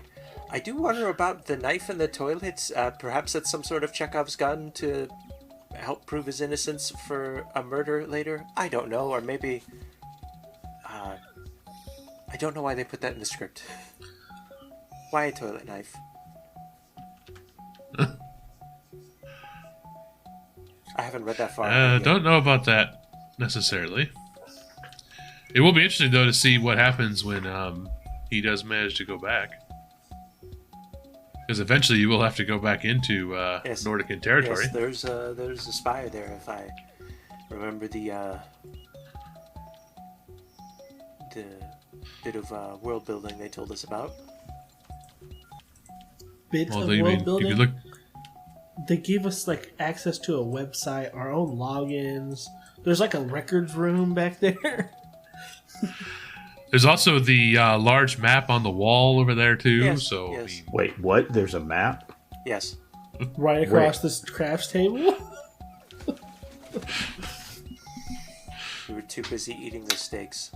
I do wonder about the knife in the toilet. Perhaps that's some sort of Chekhov's gun to help prove his innocence for a murder later. I don't know, or maybe I don't know why they put that in the script. Why a toilet knife? I haven't read that far. Don't know about that necessarily. It will be interesting though to see what happens when he does manage to go back, because eventually you will have to go back into Yes. Nordican territory. Yes, there's a spire there, if I remember the bit of world building they told us about. Bits Well, of you world mean building. you could look. They gave us access to a website, our own logins. There's a records room back there. There's also the large map on the wall over there too. Yes, So yes. I mean, Wait, what? There's a map? Yes. Right across this crafts table. We were too busy eating the steaks.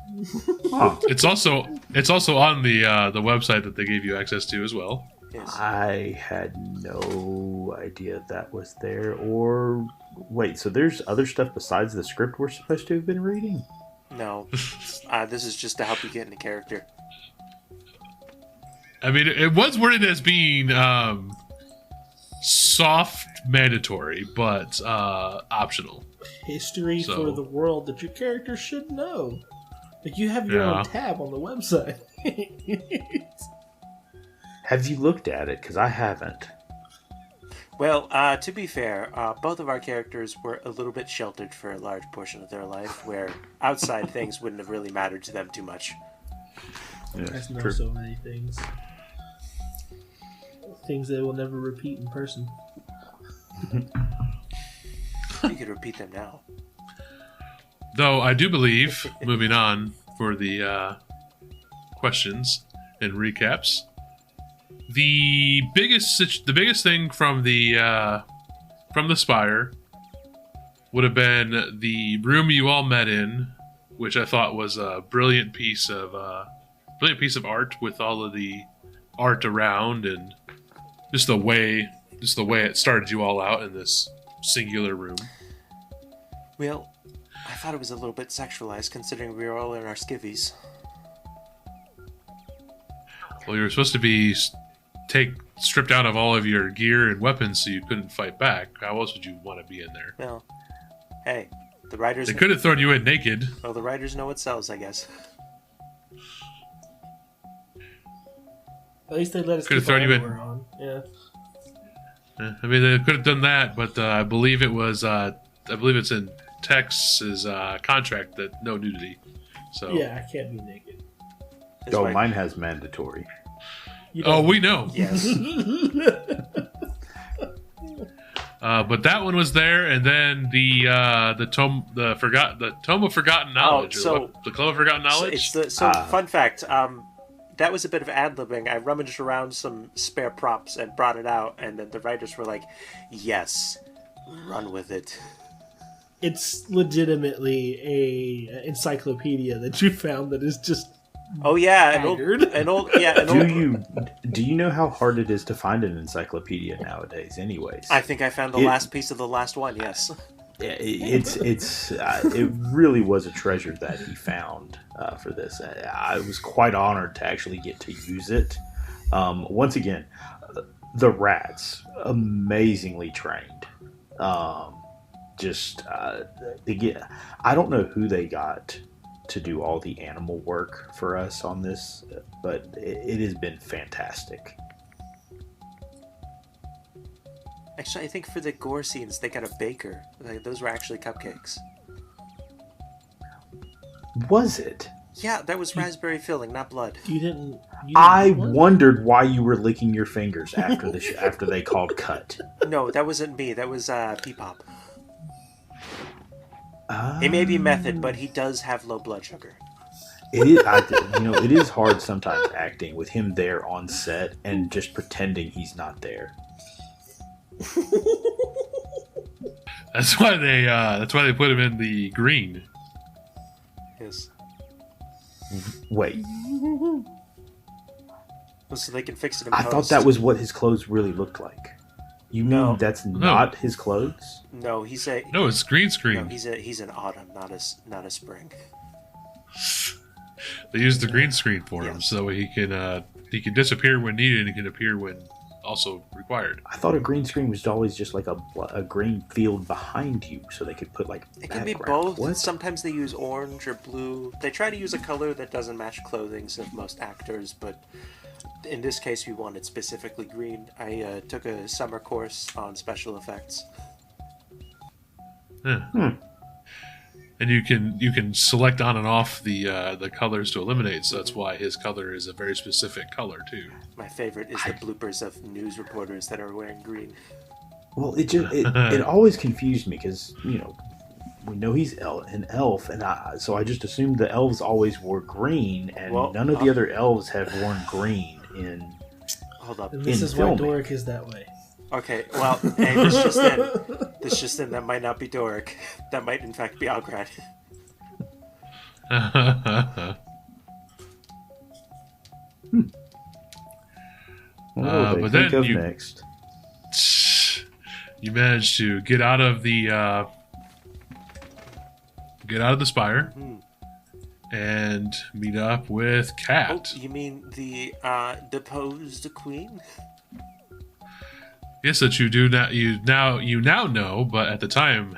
Huh. it's also on the website that they gave you access to as well. Yes. I had no idea that was there. Or wait, so there's other stuff besides the script we're supposed to have been reading? No. This is just to help you get into character. I mean, it was worded as being soft mandatory, but optional. History So- for the world that your character should know. You have your Yeah. own tab on the website. Have you looked at it? Because I haven't. Well, to be fair, both of our characters were a little bit sheltered for a large portion of their life, where outside things wouldn't have really mattered to them too much. I know so many things. Things they will never repeat in person. You could repeat them now. Though I do believe, moving on for the questions and recaps, the biggest thing from the spire would have been the room you all met in, which I thought was a brilliant piece of art with all of the art around and just the way it started you all out in this singular room. Well, I thought it was a little bit sexualized considering we were all in our skivvies. Well, you were supposed to be stripped out of all of your gear and weapons so you couldn't fight back. How else would you want to be in there? Well, hey, the writers... They could have thrown you in naked. Well, the writers know what sells, I guess. At least they let us could have thrown you in. On. Yeah. I mean, they could have done that, but I believe it's in Tex's contract that no nudity. So yeah, I can't be naked. Mine has mandatory. Oh, we know. Yes. But that one was there, and then the tome of forgotten knowledge, the club of forgotten knowledge. Fun fact. That was a bit of ad-libbing. I rummaged around some spare props and brought it out, and then the writers were like, "Yes, run with it." It's legitimately a encyclopedia that you found that is just Oh yeah, haggard. Do you know how hard it is to find an encyclopedia nowadays? Anyways, I think I found the last piece of the last one. Yes, it really was a treasure that he found for this. I was quite honored to actually get to use it. Once again, the rats amazingly trained. I don't know who they got to do all the animal work for us on this, but it has been fantastic. Actually, I think for the gore scenes, they got a baker. Those were actually cupcakes. Was it? Yeah, that was raspberry filling, not blood. You didn't I wondered why you were licking your fingers after after they called cut. No, that wasn't me. That was P-Pop. It may be method, but he does have low blood sugar. It is, it is hard sometimes acting with him there on set and just pretending he's not there. That's why they put him in the green. Yes. Wait. So they can fix it in I post. thought that was what his clothes really looked like. You mean that's not his clothes? No, it's green screen. No, he's an autumn, not a spring. They use the green screen for him so he can disappear when needed and he can appear when also required. I thought a green screen was always just like a green field behind you, so they could put like it can be both. What? Sometimes they use orange or blue. They try to use a color that doesn't match clothing of most actors, but in this case we wanted specifically green. I took a summer course on special effects. Yeah. And you can select on and off the colors to eliminate, so that's why his color is a very specific color too. My favorite is the bloopers of news reporters that are wearing green. Well, it always confused me because we know he's an elf, and so I just assumed the elves always wore green, and none of the other elves have worn green in. Hold up, and this is why Doric is that way. Okay, well, hey, this just in, that might not be Doric. That might, in fact, be Algrad. But then you managed to get out of the spire and meet up with Cat. Oh, you mean the deposed queen? Yes, that you do not. You now know, but at the time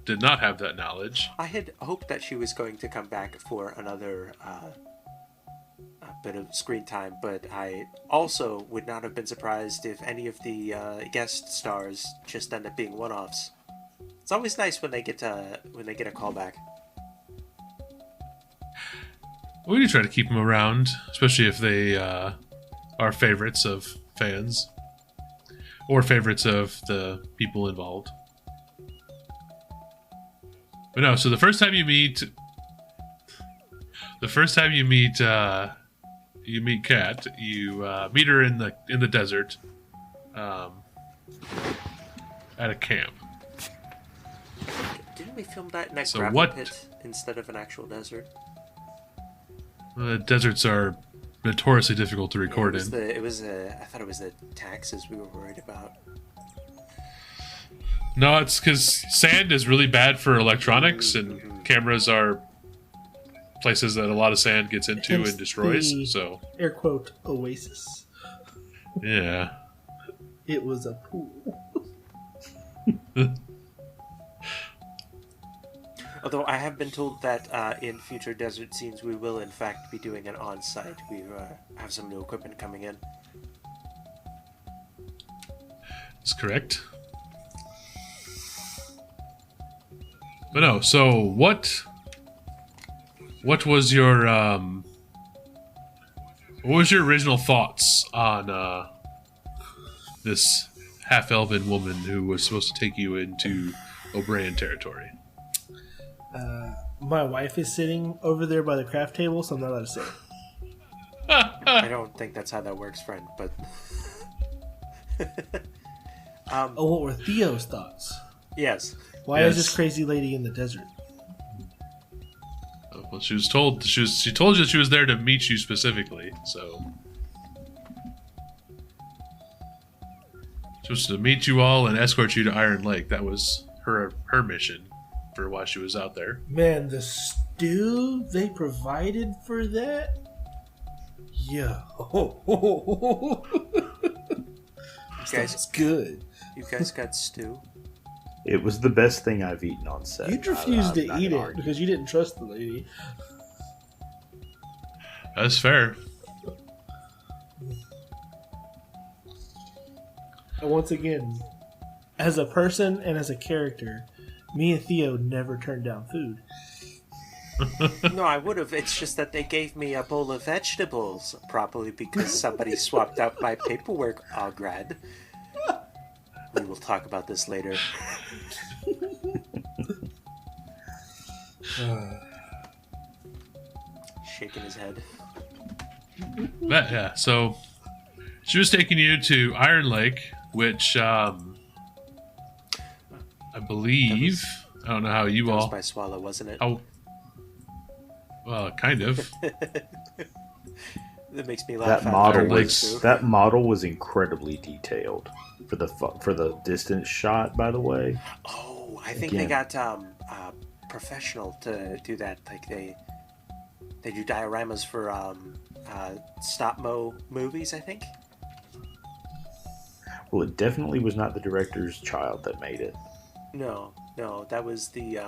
did not have that knowledge. I had hoped that she was going to come back for another bit of screen time, but I also would not have been surprised if any of the guest stars just end up being one-offs. It's always nice when they get a callback. We do try to keep them around, especially if they are favorites of fans or favorites of the people involved. But no, so the first time you meet Kat, you meet her in the desert, at a camp. Didn't we film that in a So gravel what- pit instead of an actual desert? Deserts are notoriously difficult to record I in. thought it was the taxes we were worried about. No, it's because sand is really bad for electronics, and cameras are places that a lot of sand gets into Hence and destroys. the- So, Air quote, oasis. yeah. It was a pool. Although I have been told that in future desert scenes we will in fact be doing an on-site. We have some new equipment coming in. That's correct. But no, so what was your original thoughts on this half-elven woman who was supposed to take you into O'Brien territory? My wife is sitting over there by the craft table, so I'm not allowed to say it. I don't think that's how that works, friend, but... Oh, what were Theo's thoughts? yes. Why Yes. is this crazy lady in the desert? Well, she told you that she was there to meet you specifically, so she was to meet you all and escort you to Iron Lake. That was her mission for why she was out there. Man, the stew they provided for that? Yeah. That's good. You guys got stew? It was the best thing I've eaten on set. You'd refuse I'm to not eat gonna it argue. because you didn't trust the lady. That's fair. And once again, as a person and as a character, me and Theo never turned down food. No, I would have. It's just that they gave me a bowl of vegetables, probably because somebody swapped out my paperwork, Ograd. We will talk about this later. Shaking his head. But yeah, so she was taking you to Iron Lake, which I believe, I don't know how you That was all. by Swallow, wasn't it? Oh, well, kind of. That makes me laugh. That model Iron Lake's- too. that model was incredibly detailed for the distance shot. By the way, Oh, I think they Again. got professional to do that. Like they do dioramas for stop mo movies. I think. well, it definitely was not the director's child that made it. No, that was the.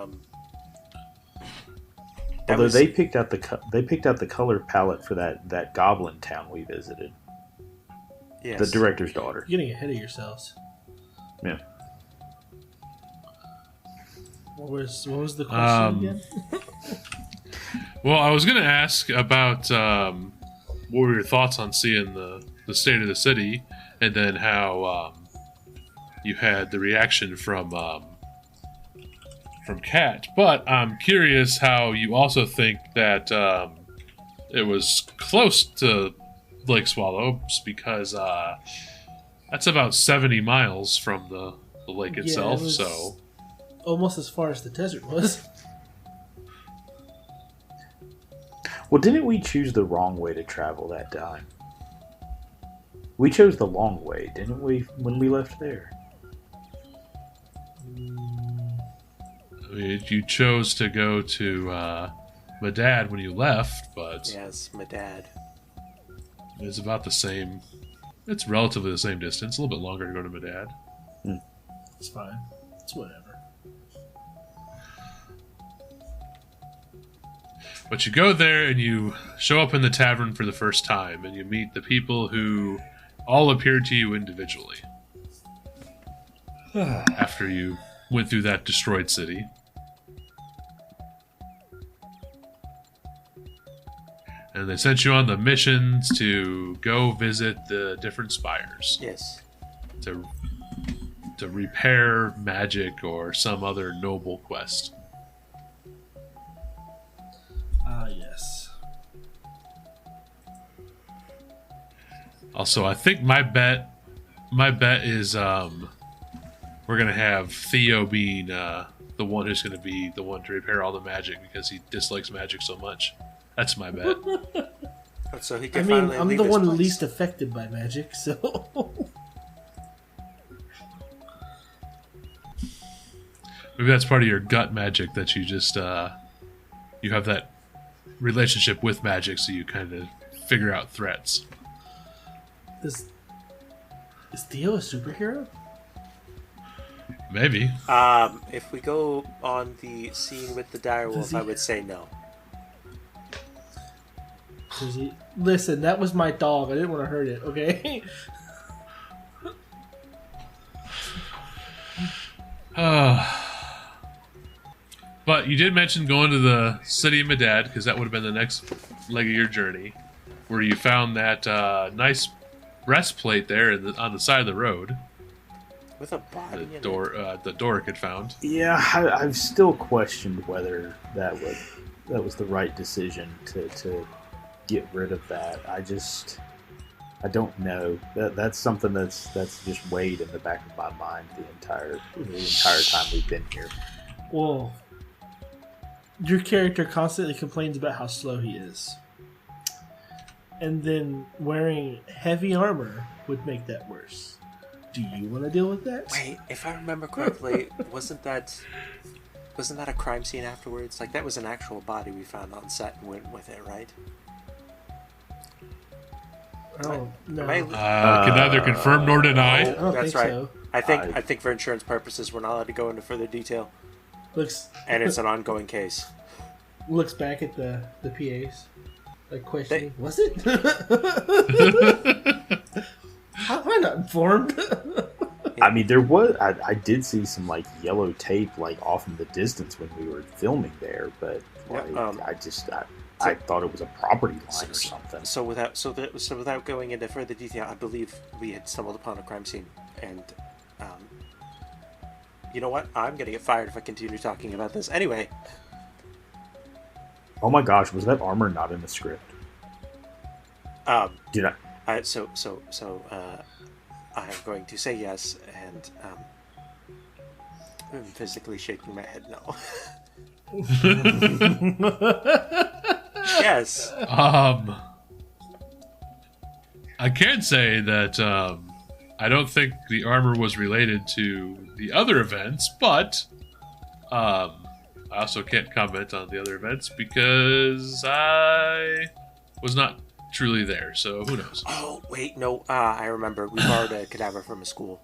Although they picked out the color palette for that Goblin town we visited. yes. The director's daughter. You're getting ahead of yourselves. Yeah. What was the question again? Well, I was going to ask about what were your thoughts on seeing the state of the city, and then how you had the reaction from Kat. But I'm curious how you also think that it was close to Lake Swallow, because that's about 70 miles from the lake Yeah, it itself. was- So Almost as far as the desert was. Well, didn't we choose the wrong way to travel that time? We chose the long way, didn't we, when we left there? I mean, you chose to go to Medad when you left, but Yes, my dad. it's about the same. It's relatively the same distance. A little bit longer to go to Medad. It's fine. It's whatever. But you go there and you show up in the tavern for the first time, and you meet the people who all appear to you individually. After you went through that destroyed city. And they sent you on the missions to go visit the different spires. Yes. To repair magic or some other noble quest. Yes. Also, I think my bet is we're gonna have Theo being the one who's gonna be the one to repair all the magic because he dislikes magic so much. That's my bet. So he I can mean, finally I'm leave the his one place. least affected by magic, so. Maybe that's part of your gut magic that you just you have that relationship with magic, so you kind of figure out threats. Is Theo a superhero? Maybe. If we go on the scene with the direwolf, I would say no. Does he? Listen, that was my dog. I didn't want to hurt it. Okay. But you did mention going to the city of Medad, because that would have been the next leg of your journey, where you found that nice breastplate there on the side of the road. With a body in it. The Doric had found. Yeah, I've still questioned whether that was the right decision to get rid of that. I don't know. That's something that's just weighed in the back of my mind the entire time we've been here. Well, your character constantly complains about how slow he is. And then wearing heavy armor would make that worse. Do you want to deal with that? Wait, if I remember correctly, wasn't that a crime scene afterwards? Like, that was an actual body we found on set and went with it, right? Oh, no. Can neither confirm nor deny. I don't That's think right. so. I think for insurance purposes, we're not allowed to go into further detail, and it's an ongoing case. Looks back at the PAs, like questioning, was it? How am I not informed? I mean, I did see some like yellow tape like off in the distance when we were filming there, but like, I thought it was a property line or something. So without going into further detail, I believe we had stumbled upon a crime scene, and you know what? I'm gonna get fired if I continue talking about this. Anyway. Oh my gosh, was that armor not in the script? Did I? So I'm going to say yes, and I'm physically shaking my head no. Yes. I can say that I don't think the armor was related to the other events, but I also can't comment on the other events because I was not truly there, so who knows? Oh, wait, no, I remember. We borrowed a cadaver from a school.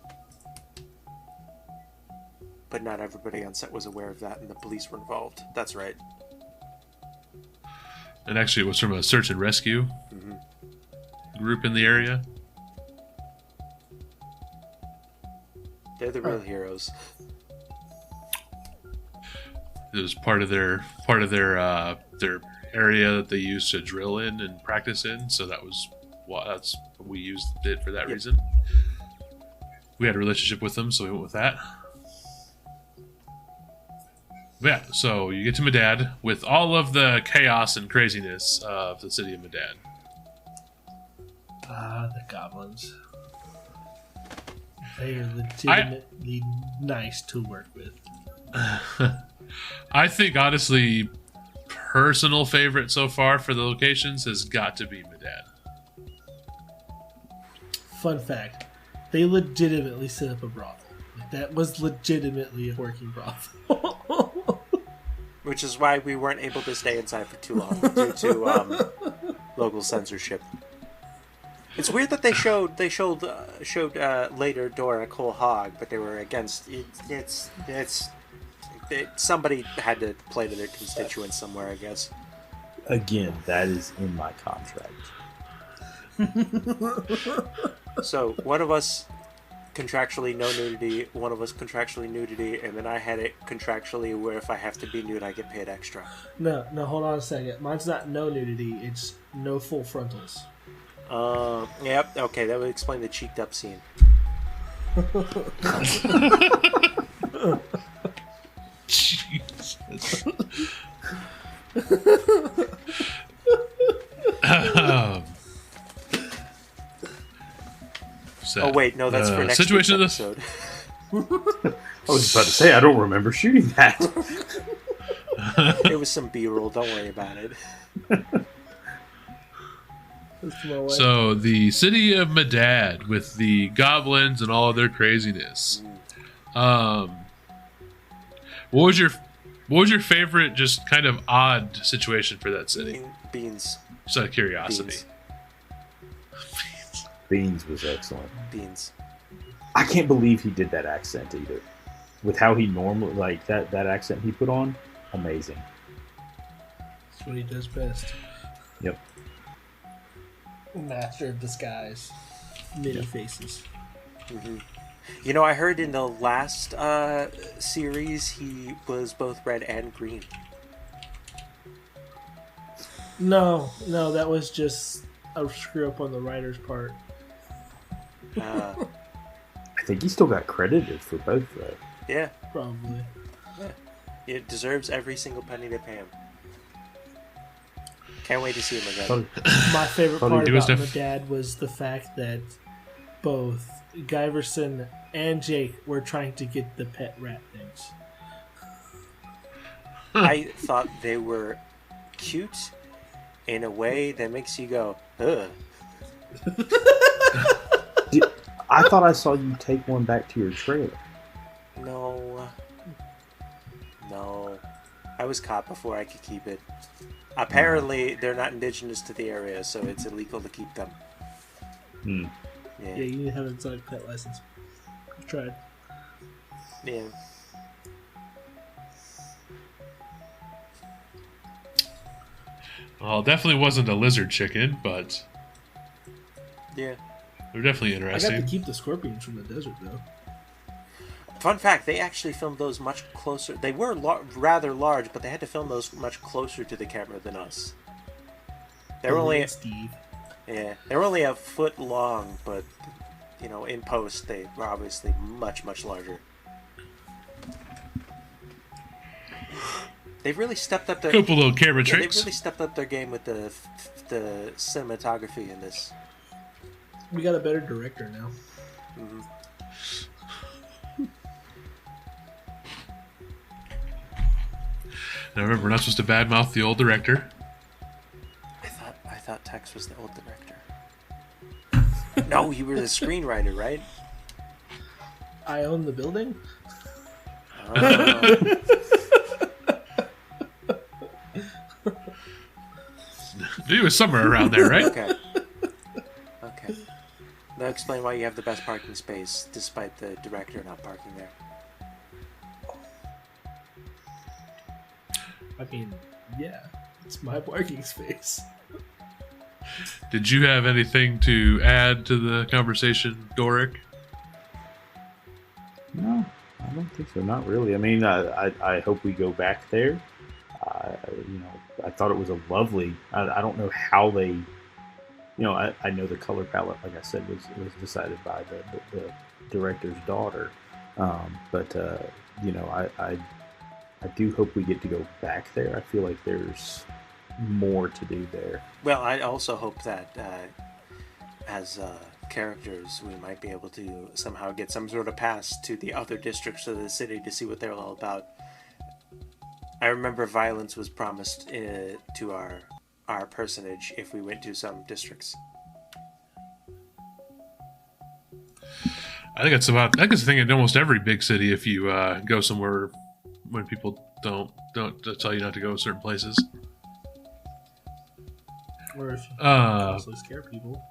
But not everybody on set was aware of that, and the police were involved. That's right. And actually, it was from a search and rescue group in the area. They're the real heroes. It was part of their area that they used to drill in and practice in. So that's what we used it for that reason. We had a relationship with them, so we went with that. But yeah, so you get to Medad with all of the chaos and craziness of the city of Medad. The goblins. They are legitimately nice to work with. I think, honestly, personal favorite so far for the locations has got to be Medad. Fun fact, they legitimately set up a brothel. Like, that was legitimately a working brothel. Which is why we weren't able to stay inside for too long due to local censorship. It's weird that they showed later Doric whole hog, but they were against it. Somebody had to play to their constituents somewhere, I guess. Again, that is in my contract. So one of us contractually no nudity, one of us contractually nudity, and then I had it contractually where if I have to be nude, I get paid extra. No, hold on a second. Mine's not no nudity, it's no full frontals. Yep, okay, that would explain the cheeked up scene. Jesus. Oh wait, no, that's for next situation week's of episode. I was about to say, I don't remember shooting that. It was some B-roll, don't worry about it. So the city of Medad with the goblins and all of their craziness. What was your favorite, just kind of odd situation for that city? Beans. Just out of curiosity. Beans was excellent. Beans. I can't believe he did that accent either. With how he normally, like, that accent he put on, amazing. That's what he does best. Yep. Master of disguise. Many faces. Mm-hmm. You know, I heard in the last series he was both red and green. No, that was just a screw up on the writer's part. I think he still got credited for both, though. Yeah. Probably. Yeah. It deserves every single penny they pay him. Can't wait to see him again. My favorite part about my stuff. dad was the fact that both Guyverson and Jake were trying to get the pet rat things. I thought they were cute in a way that makes you go, ugh. I thought I saw you take one back to your trailer. No. I was caught before I could keep it. Apparently, they're not indigenous to the area, so it's illegal to keep them. Hmm. Yeah, you need to have an exotic pet license. I've tried. Yeah. Well, it definitely wasn't a lizard chicken, but Yeah. they're definitely I got interesting. to keep the scorpions from the desert, though. Fun fact, they actually filmed those much closer. They were rather large, but they had to film those much closer to the camera than us. They were only Steve. Yeah, they were only a foot long, but you know, in post they were obviously much larger. They've really stepped up their Couple little camera They've tricks. really stepped up their game with the cinematography in this. We got a better director now. Mm-hmm. Now remember, we're not supposed to badmouth the old director. I thought Tex was the old director. No, you were the screenwriter, right? I own the building? He was somewhere around there, right? Okay. That explains why you have the best parking space, despite the director not parking there. I mean, yeah. It's my parking space. Did you have anything to add to the conversation, Doric? No, I don't think so. Not really. I mean, I hope we go back there. I thought it was a lovely. I don't know how they. I know the color palette, like I said, was decided by the director's daughter. But I do hope we get to go back there. I feel like there's more to do there. Well, I also hope that as characters, we might be able to somehow get some sort of pass to the other districts of the city to see what they're all about. I remember violence was promised to our personage if we went to some districts. I think it's the thing in almost every big city. If you go somewhere when people don't tell you not to go to certain places, Or if you also scare people.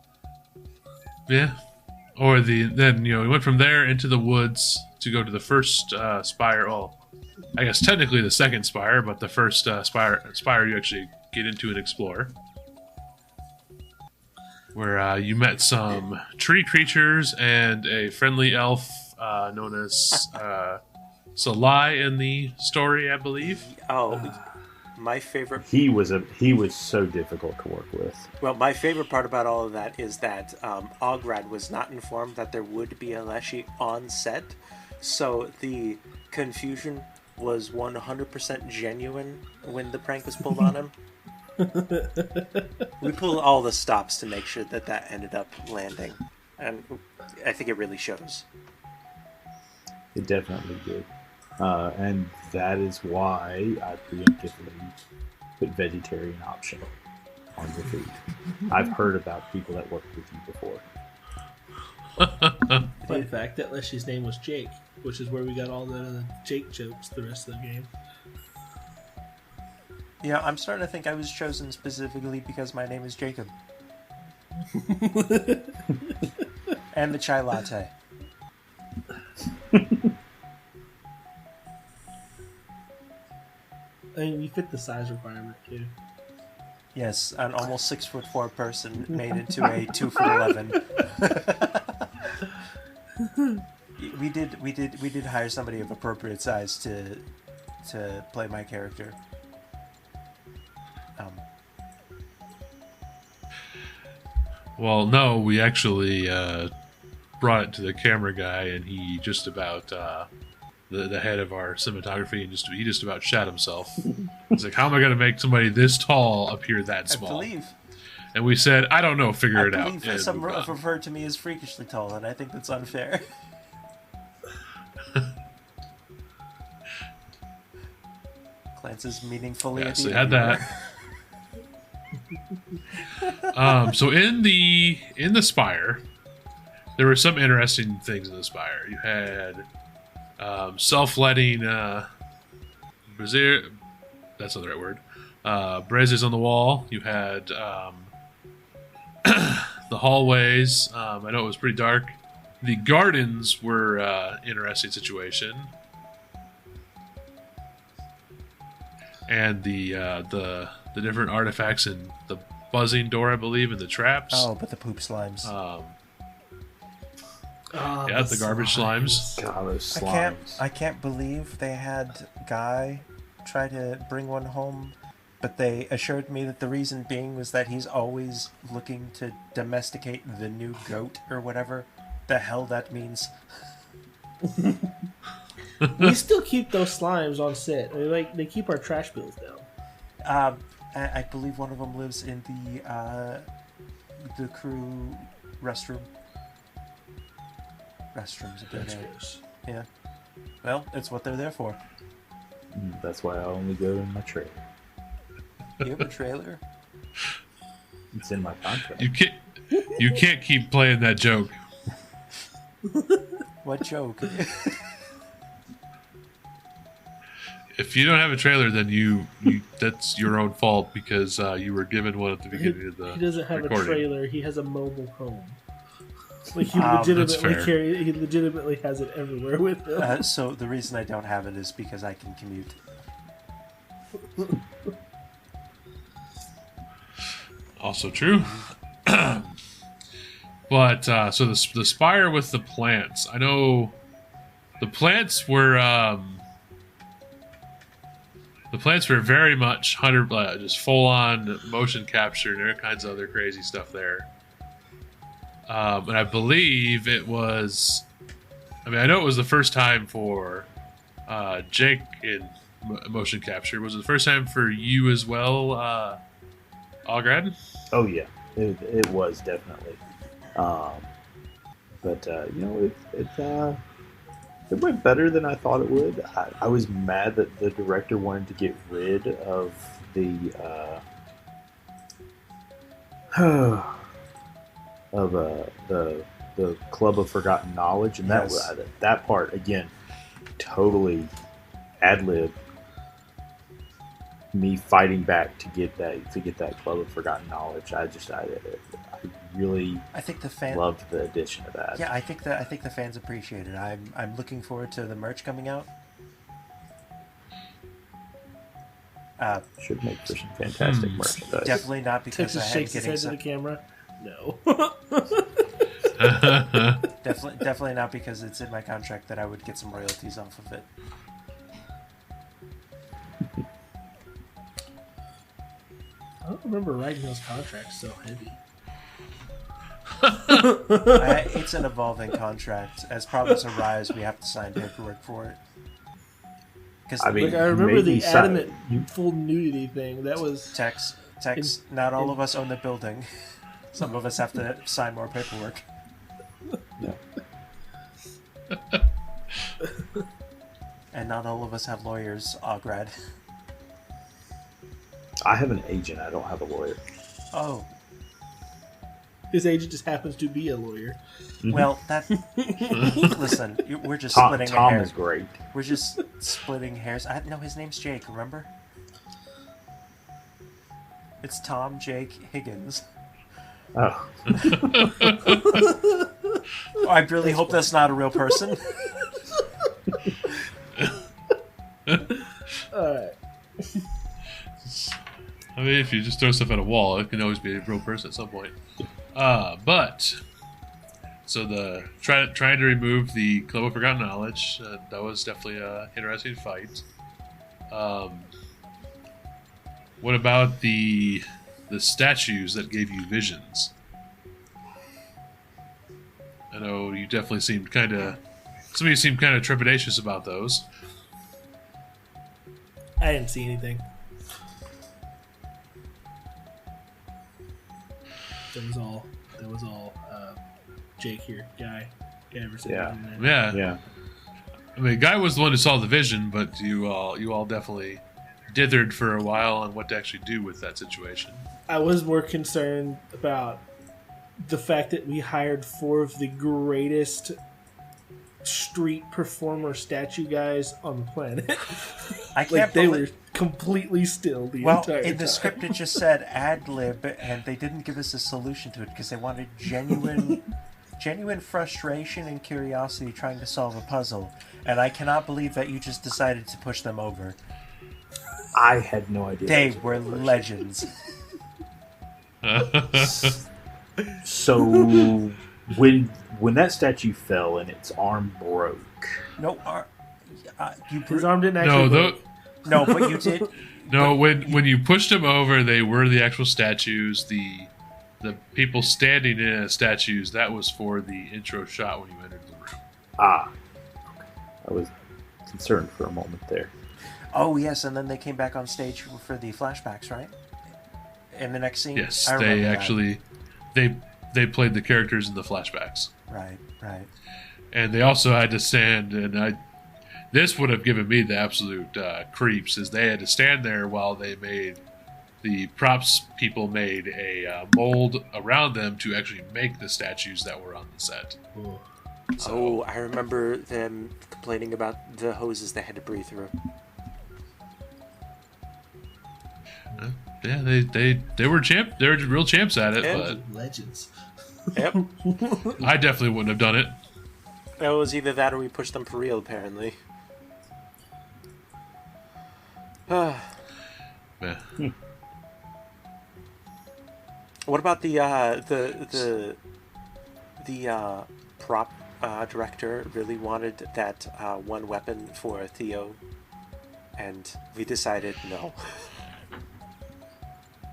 yeah. Or then we went from there into the woods to go to the first spire. Well, I guess technically the second spire, but the first spire you actually get into and explore, where you met some tree creatures and a friendly elf known as Salai in the story, I believe. Oh, my favorite. He was so difficult to work with. Well, my favorite part about all of that is that Ograd was not informed that there would be a Leshy on set, so the confusion was 100% genuine when the prank was pulled on him. We pulled all the stops to make sure that that ended up landing, and I think it really shows. It definitely did. And that is why I preemptively put vegetarian option on the food. I've heard about people that worked with you before. Fun fact, that Leshy's name was Jake, which is where we got all the Jake jokes the rest of the game. Yeah, I'm starting to think I was chosen specifically because my name is Jacob. And the chai latte. I mean, you fit the size requirement too. Yes, an almost 6'4" person made into a 2'11". We did hire somebody of appropriate size to play my character. Well, no, we actually brought it to the camera guy, and he just about the head of our cinematography, and he just about shat himself. He's like, "How am I going to make somebody this tall appear that small?" I believe. And we said, "I don't know, figure it out." I believe some have referred to me as freakishly tall, and I think that's unfair. Glances meaningfully at the so you had that. So in the spire, there were some interesting things in the spire. You had self-lighting brazier. That's not the right word. Braziers on the wall. You had the hallways. I know it was pretty dark. The gardens were interesting situation. And the different artifacts and the buzzing door, I believe, and the traps. Oh, but the poop slimes. Yeah, the garbage slimes. God, those slimes. I can't believe they had Guy try to bring one home, but they assured me that the reason being was that he's always looking to domesticate the new goat or whatever the hell that means. We still keep those slimes on set. I mean, they keep our trash bills down. I believe one of them lives in the crew restroom. Restrooms a bit. Yeah. Well, it's what they're there for. That's why I only go in my trailer. You have a trailer? It's in my contract. You can't keep playing that joke. What joke? If you don't have a trailer, then you that's your own fault because you were given one at the beginning of the He doesn't have recording. a trailer. He has a mobile home. Like he legitimately has it everywhere with him. So the reason I don't have it is because I can commute. Also true. But so the spire with the plants. I know the plants were very much just full on motion capture and all kinds of other crazy stuff there. And I believe it was. I mean, I know it was the first time for Jake in motion capture. Was it the first time for you as well, Ograd? Oh yeah, it was definitely. But it went better than I thought it would. I was mad that the director wanted to get rid of the Club of Forgotten Knowledge, and that part again totally ad lib. Me fighting back to get that Club of Forgotten Knowledge. I really loved the addition of that. Yeah, I think the fans appreciate it. I'm looking forward to the merch coming out. Should make for some fantastic merchandise. Definitely not because Texas I had shakes his getting head to some, the camera. No. definitely not because it's in my contract that I would get some royalties off of it. I don't remember writing those contracts so heavy. It's an evolving contract. As problems arise, we have to sign paperwork for it. Because I mean, Like, I remember the maybe adamant you- full nudity thing. That was Tex, not all of us own the building. Some of us have to sign more paperwork. No. And not all of us have lawyers, Ograd. I have an agent. I don't have a lawyer. Oh, his agent just happens to be a lawyer. well, that... Listen, we're just Tom splitting a hair. is great. We're just splitting hairs. I know his name's Jake, remember? It's Tom Jake Higgins. Oh, I really hope that's not a real person. Alright. I mean, if you just throw stuff at a wall, it can always be a real person at some point. But so the trying to remove the Club of Forgotten Knowledge, that was definitely a interesting fight. What about the statues that gave you visions? I know you definitely seemed some of you seemed kind of trepidatious about those. I didn't see anything. That was all Jake here, guy ever said Yeah. anything there. Yeah. yeah. I mean, Guy was the one who saw the vision, but you all definitely dithered for a while on what to actually do with that situation. I was more concerned about the fact that we hired 4 of the greatest street performer statue guys on the planet. I can't Like, they were believe... completely still the Well, entire in the time. script it just said ad lib, and they didn't give us a solution to it because they wanted genuine frustration and curiosity trying to solve a puzzle. And I cannot believe that you just decided to push them over. I had no idea. They that was were a question. legends. So when that statue fell and its arm broke, No, you His arm didn't actually break. no, but you did. No, when you pushed them over, they were the actual statues. The people standing in as statues, that was for the intro shot when you entered the room. I was concerned for a moment there. Oh yes, and then they came back on stage for the flashbacks, right? In the next scene. Yes, I they remember that. actually they played the characters in the flashbacks, Right. and they also had to stand. And this would have given me the absolute creeps, as they had to stand there while the props people made a mold around them to actually make the statues that were on the set. Oh, I remember them complaining about the hoses they had to breathe through. Yeah, they were champ. They were real champs at it, Yeah. Legends. Yep. but I definitely wouldn't have done it. It was either that or we pushed them for real, apparently. Yeah. What about the prop director really wanted that one weapon for Theo, and we decided no.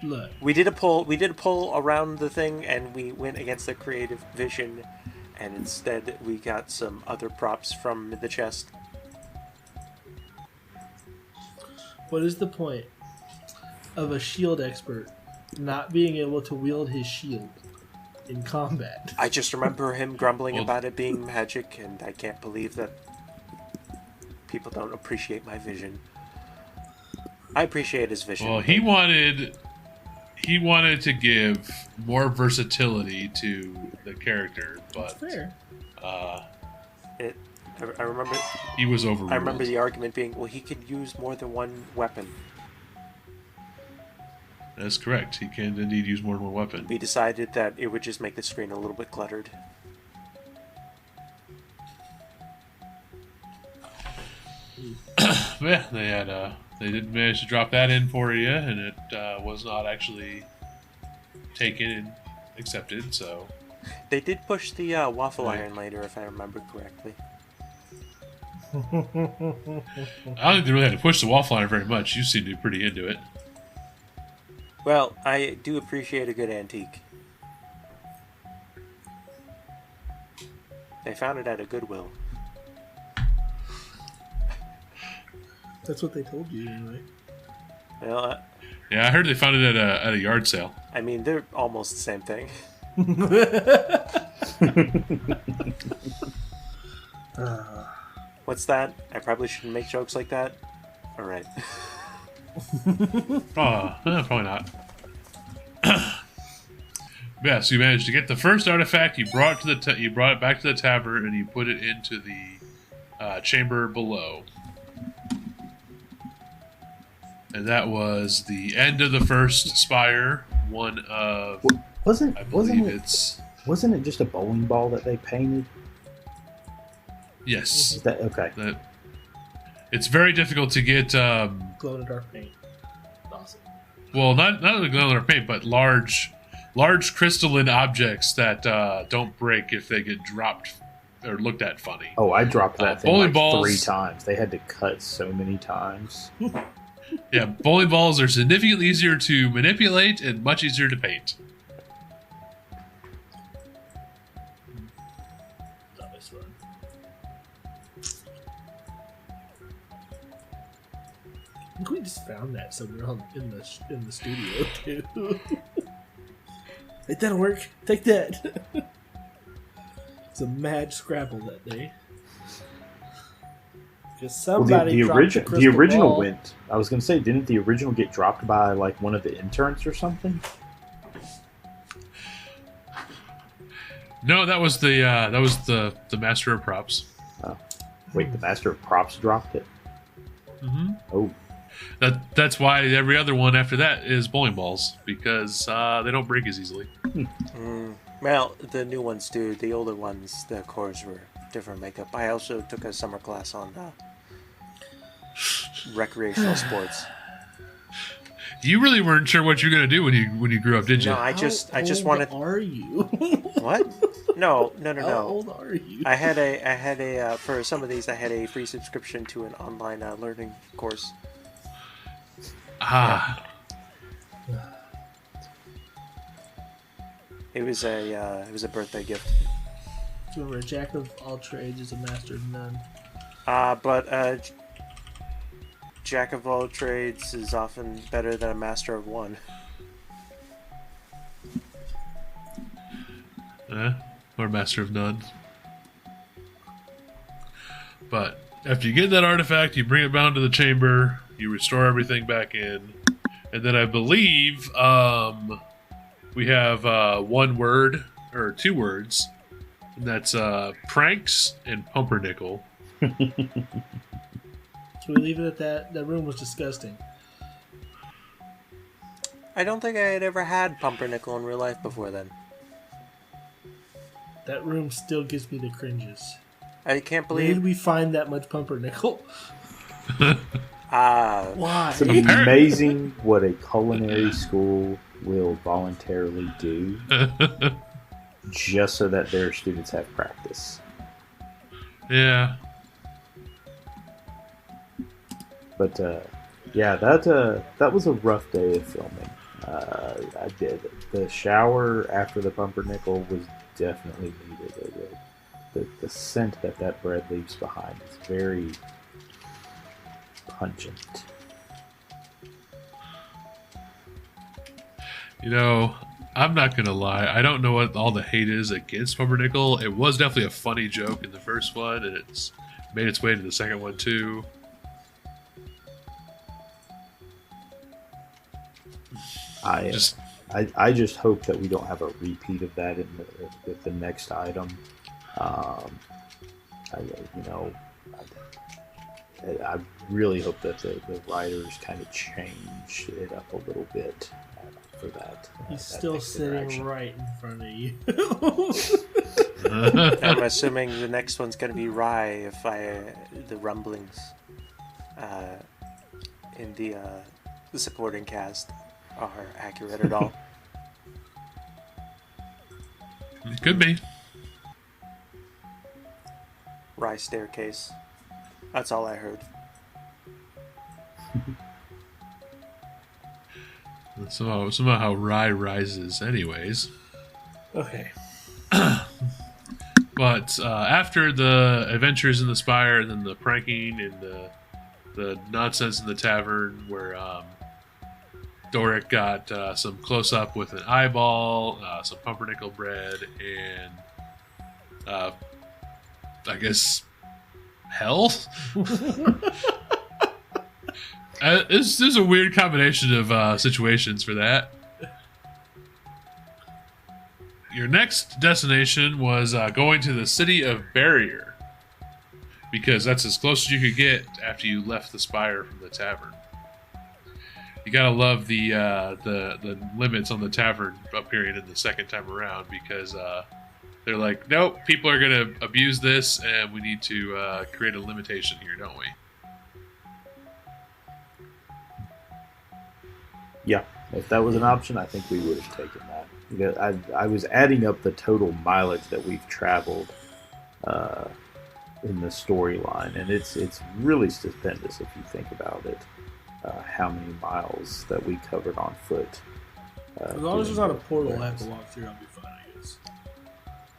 Look, We did a poll around the thing, and we went against the creative vision, and instead we got some other props from the chest. what is the point of a shield expert not being able to wield his shield in combat? I just remember him grumbling Well- about it being magic, and I can't believe that people don't appreciate my vision. I appreciate his vision. Well, he wanted to give more versatility to the character, but Fair. I remember. he was overruled. I remember the argument being, well, he could use more than one weapon. That's correct. He can indeed use more than one weapon. We decided that it would just make the screen a little bit cluttered. Yeah, they did manage to drop that in for you, and it was not actually taken and accepted. So They did push the waffle iron later, if I remember correctly. I don't think they really had to push the waffle iron very much. You seem to be pretty into it. Well, I do appreciate a good antique. They found it at a Goodwill. That's what they told you anyway. Well, Yeah, I heard they found it at a yard sale. I mean, they're almost the same thing. What's that? I probably shouldn't make jokes like that. All right. Probably not. Yeah, so you managed to get the first artifact. You brought it to you brought it back to the tavern, and you put it into the chamber below. And that was the end of the first spire. One of Wasn't it just a bowling ball that they painted? Yes. Is that okay? It's very difficult to get. Glow in the dark paint. Awesome. Well, not only glow in the dark paint, but large crystalline objects that don't break if they get dropped or looked at funny. Oh, I dropped that thing bowling like balls, 3 times. They had to cut so many times. Yeah, bowling balls are significantly easier to manipulate and much easier to paint. That was fun. I think we just found that somewhere in the studio too. Like, that'll work. Take that. It's a mad Scrabble that day. Because somebody the original went. I was going to say, didn't the original get dropped by like one of the interns or something? No, that was the master of props. Oh, wait, the master of props dropped it. Mm-hmm. Oh, that's why every other one after that is bowling balls, because they don't break as easily. Well, the new ones do. The older ones, the cores were different makeup. I also took a summer class on recreational sports. You really weren't sure what you were going to do when you grew up, did you? No, I just wanted. How old are you? What? No. How old are you? I had a for some of these I had a free subscription to an online learning course. Ah. Yeah. It was a birthday gift. Remember, a jack of all trades is a master of none. But jack of all trades is often better than a master of one. Or master of none. But after you get that artifact, you bring it down to the chamber, you restore everything back in, and then I believe we have one word or 2 words, and that's pranks and pumpernickel. So we leave it at that. That room was disgusting. I don't think I had ever had pumpernickel in real life before then. That room still gives me the cringes. I can't Where did believe. we find that much pumpernickel? Why? it's amazing what a culinary school will voluntarily do just so that their students have practice. Yeah. But yeah, that was a rough day of filming. I did the shower after the pumpernickel was definitely needed. The scent that bread leaves behind is very pungent. You know, I'm not gonna lie. I don't know what all the hate is against pumpernickel. It was definitely a funny joke in the first one, and it's made its way to the second one too. I just hope that we don't have a repeat of that with the next item. I really hope that the writers kind of changed it up a little bit for that. He's still sitting right in front of you. I'm assuming the next one's going to be Rye if the rumblings. in the supporting cast are accurate at all. It could be. Rye staircase. That's all I heard. Somehow how Rye rises, anyways. Okay. But after the adventures in the Spire, and then the pranking and the nonsense in the tavern, where Doric got some close up with an eyeball, some pumpernickel bread, and I guess hell. This is a weird combination of situations for that. Your next destination was going to the city of Barrier, because that's as close as you could get after you left the Spire from the tavern. You gotta love the limits on the tavern appearing in the second time around, because they're like, nope, people are gonna abuse this, and we need to create a limitation here, don't we? Yeah, if that was an option, I think we would have taken that. I was adding up the total mileage that we've traveled in the storyline, and it's really stupendous if you think about it. How many miles that we covered on foot. As long as there's not a portal I have to walk through, I'll be fine, I guess.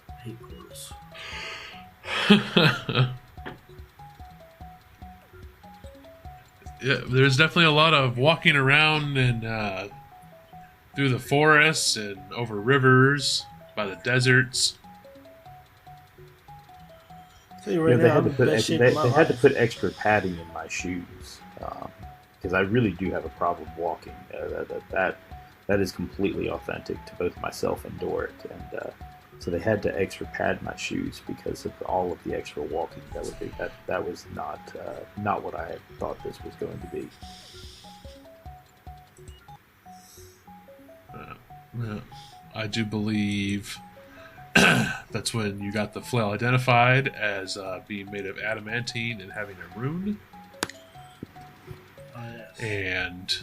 I hate portals. Yeah, there's definitely a lot of walking around and through the forests and over rivers, by the deserts. Tell you right they now, had I'm to put in best shape they of my had to life. put extra padding in my shoes because I really do have a problem walking. That is completely authentic to both myself and Doric, and so they had to extra pad my shoes because of all of the extra walking that would be. That was not what I had thought this was going to be. Yeah, I do believe that's when you got the flail identified as being made of adamantine and having a rune. Oh, yes. And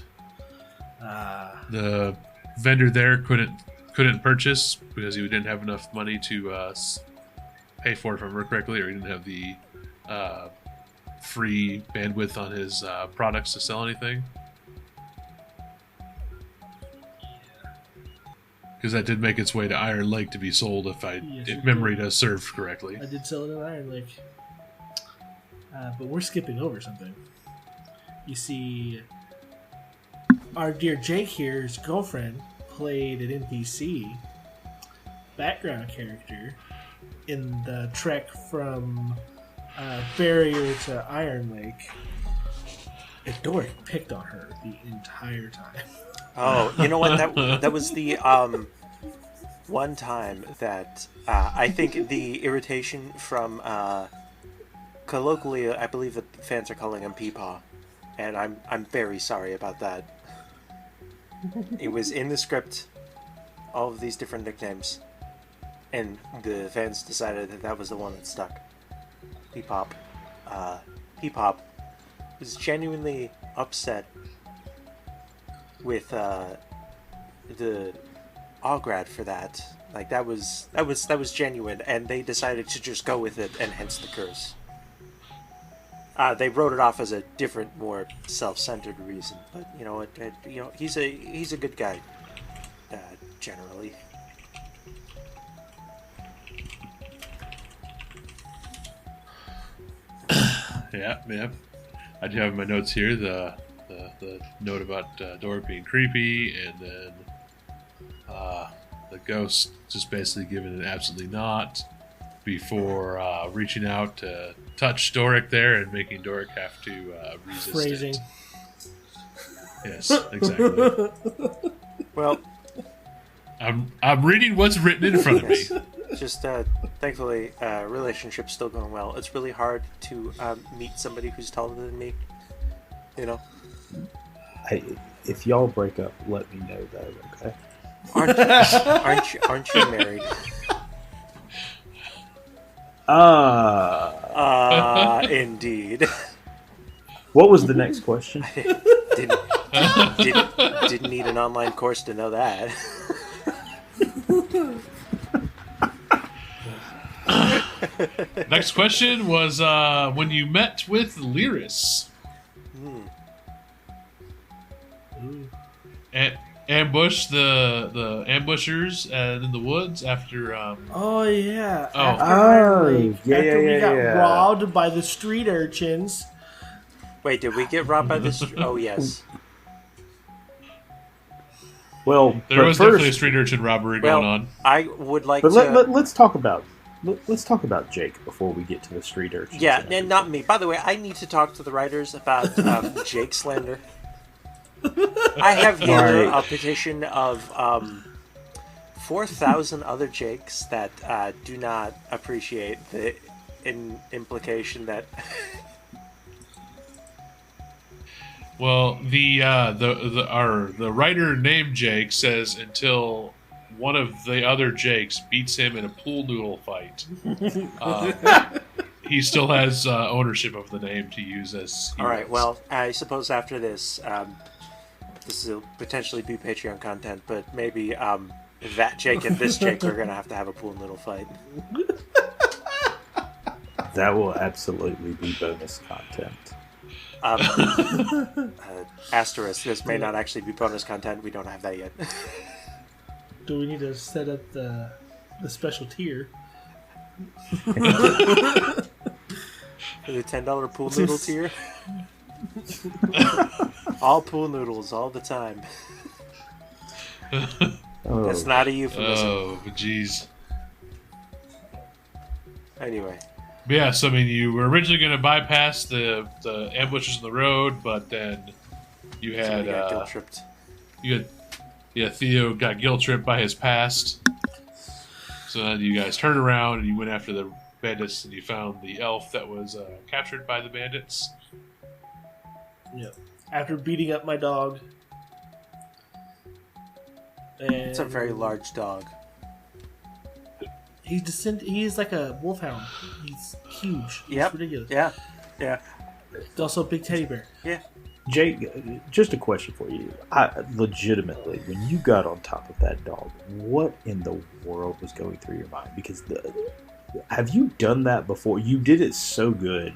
the vendor there couldn't purchase because he didn't have enough money to pay for it, if I remember correctly, or he didn't have the free bandwidth on his products to sell anything. Because that did make its way to Iron Lake to be sold, if memory does serve correctly. I did sell it in Iron Lake. But we're skipping over something. You see, our dear Jake here's girlfriend played an NPC background character in the trek from Barrier to Iron Lake. And Doric picked on her the entire time. Oh, you know what? That was the one time that I think the irritation from colloquially, I believe the fans are calling him Peepaw, and I'm very sorry about that. It was in the script, all of these different nicknames, and the fans decided that was the one that stuck. Peepop. Peepop was genuinely upset with the Ograd for that. Like that was genuine, and they decided to just go with it, and hence the curse. They wrote it off as a different, more self-centered reason, but you know, he's a good guy, generally. Yeah. I do have in my notes here the note about Doric being creepy, and then the ghost just basically giving it absolutely not before reaching out to touch Doric there and making Doric have to resist Phrasing. it. Yes, exactly. Well, I'm reading what's written in front of me. just thankfully, relationship's still going well. It's really hard to meet somebody who's taller than me. You know. If y'all break up, let me know though. Okay. Aren't you married? Indeed. What was the next question? Didn't need an online course to know that. Next question was when you met with Lyris. Ambush the ambushers in the woods after. Oh yeah. Oh. After we got yeah. robbed by the street urchins. Wait, did we get robbed by this? Oh yes. Well, There was definitely a street urchin robbery going on. I would like But to. let's talk about Jake before we get to the street urchins. Yeah, and not me. By the way, I need to talk to the writers about Jake slander. I have here a petition of 4,000 other Jakes that do not appreciate the implication that. Well, the writer named Jake says until one of the other Jakes beats him in a pool noodle fight, he still has ownership of the name to use as. All right. Well, I suppose after this, this will potentially be Patreon content, but maybe that Jake and this Jake are going to have a pool noodle fight. That will absolutely be bonus content. Asterisk, this may not actually be bonus content. We don't have that yet. Do we need to set up the special tier? The $10 pool noodle tier? All pool noodles, all the time. That's not a euphemism. Oh, jeez. Anyway. Yeah, so I mean, you were originally going to bypass the ambushes on the road, but then you had got guilt tripped. Theo got guilt tripped by his past. So then you guys turned around and you went after the bandits, and you found the elf that was captured by the bandits. Yeah. After beating up my dog. And It's a very large dog. He's like a wolfhound. He's huge. Yep. It's ridiculous. Yeah. He's also a big teddy bear. Yeah. Jake, just a question for you. Legitimately, when you got on top of that dog, what in the world was going through your mind? Because have you done that before? You did it so good.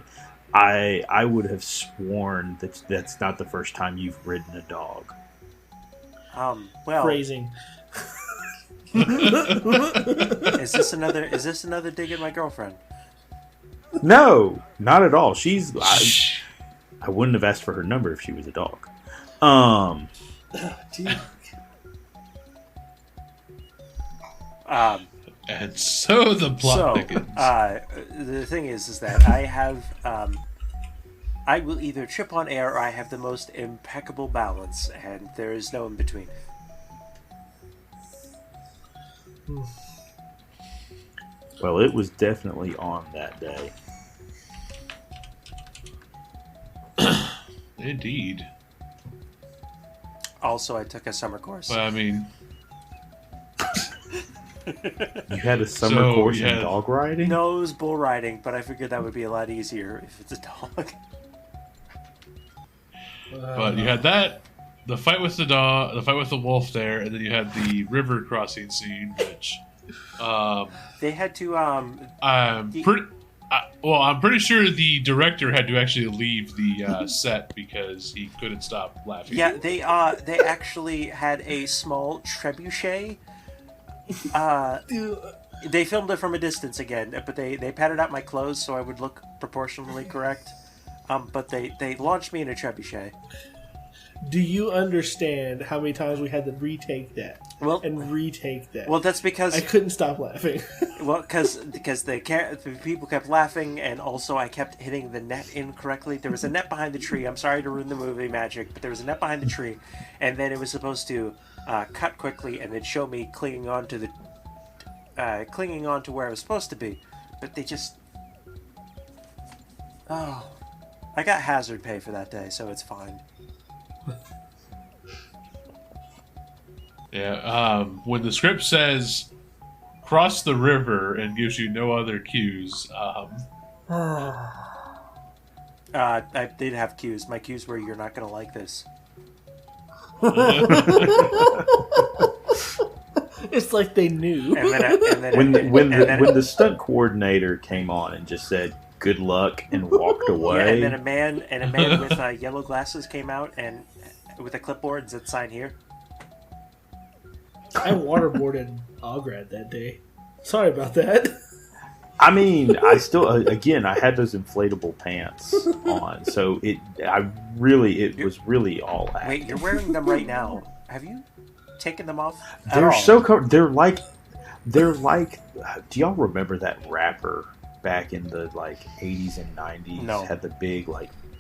I would have sworn that's not the first time you've ridden a dog. Well, Phrasing. is this another dig at my girlfriend? No, not at all. I wouldn't have asked for her number if she was a dog. And so the plot thickens. The thing is that I have, I will either trip on air or I have the most impeccable balance, and there is no in between. Well, it was definitely on that day. Indeed. Also, I took a summer course. But I mean, You had a summer course in dog riding? No, it was bull riding, but I figured that would be a lot easier if it's a dog. but you had that, the fight with the dog, the fight with the wolf there, and then you had the river crossing scene, which they had to. I'm pretty sure the director had to actually leave the set because he couldn't stop laughing. Yeah, they actually had a small trebuchet. They filmed it from a distance again, but they padded out my clothes so I would look proportionally correct. But they launched me in a trebuchet. Do you understand how many times we had to retake that? And retake that. Well, that's because I couldn't stop laughing. Well, because the people kept laughing, and also I kept hitting the net incorrectly. There was a net behind the tree. I'm sorry to ruin the movie magic, but there was a net behind the tree, and then it was supposed to cut quickly and then show me clinging on to where I was supposed to be, but they just. Oh, I got hazard pay for that day, so it's fine. Yeah, when the script says cross the river and gives you no other cues, I did have cues. My cues were, you're not going to like this. It's like they knew. When the stunt coordinator came on and just said good luck and walked away, yeah, and then a man with yellow glasses came out and with a clipboard and said, "Sign here." I waterboarded Ograd that day. Sorry about that. I mean, I still again I had those inflatable pants on, so it was really all acting. Wait, you're wearing them right now. Have you taken them off? They're so they're like. Do y'all remember that rapper back in the 80s and 90s? No. Had the big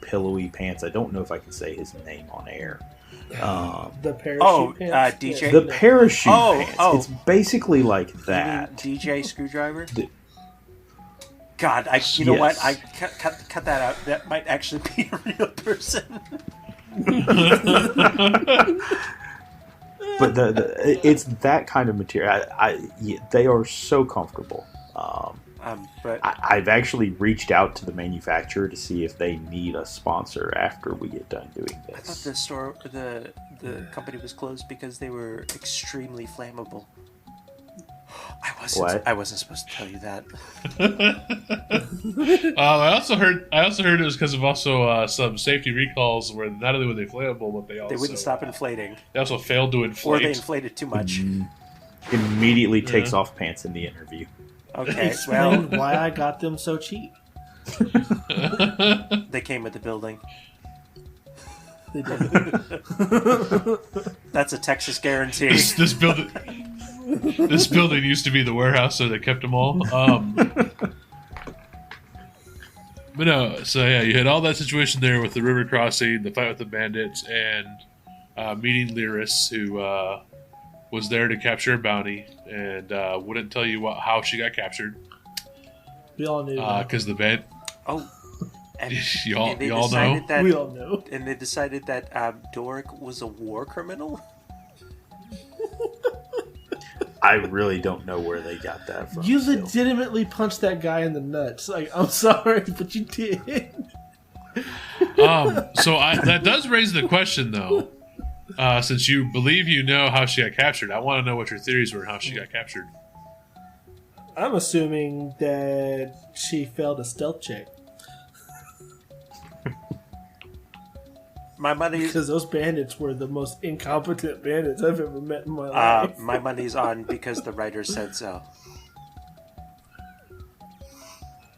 pillowy pants. I don't know if I can say his name on air. The parachute pants? DJ. The parachute pants. Oh. It's basically like that. You mean DJ Screwdriver? God, you know what? I cut that out. That might actually be a real person. But it's that kind of material. They are so comfortable. But I've actually reached out to the manufacturer to see if they need a sponsor after we get done doing this. I thought the company was closed because they were extremely flammable. I wasn't supposed to tell you that. I also heard it was because of also some safety recalls where not only were they flammable, but they wouldn't stop inflating. They also failed to inflate. Or they inflated too much. Immediately takes off pants in the interview. Okay, explain why I got them so cheap. They came with the building. They did. That's a Texas guarantee. This building. This building used to be the warehouse, so they kept them all. But no, so yeah, you had all that situation there with the river crossing, the fight with the bandits, and meeting Lyris, who was there to capture a bounty and wouldn't tell you how she got captured. We all knew. Because the band. Oh. And you all know? We all know. And they decided that Doric was a war criminal? I really don't know where they got that from. You legitimately punched that guy in the nuts. I'm sorry, but you did. So that does raise the question, though. Since you believe you know how she got captured, I want to know what your theories were on how she got captured. I'm assuming that she failed a stealth check. My money, because those bandits were the most incompetent bandits I've ever met in my life. My money's on because the writer said so.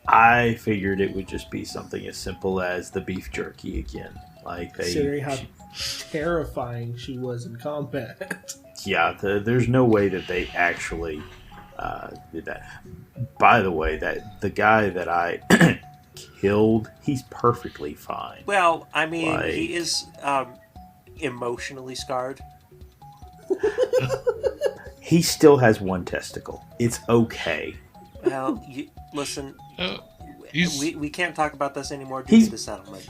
I figured it would just be something as simple as the beef jerky again. Considering how terrifying she was in combat. Yeah, there's no way that they actually did that. By the way, the guy that I killed, he's perfectly fine. Well, I mean, he is emotionally scarred. He still has one testicle. It's okay. Well, listen, we can't talk about this anymore due to the settlement.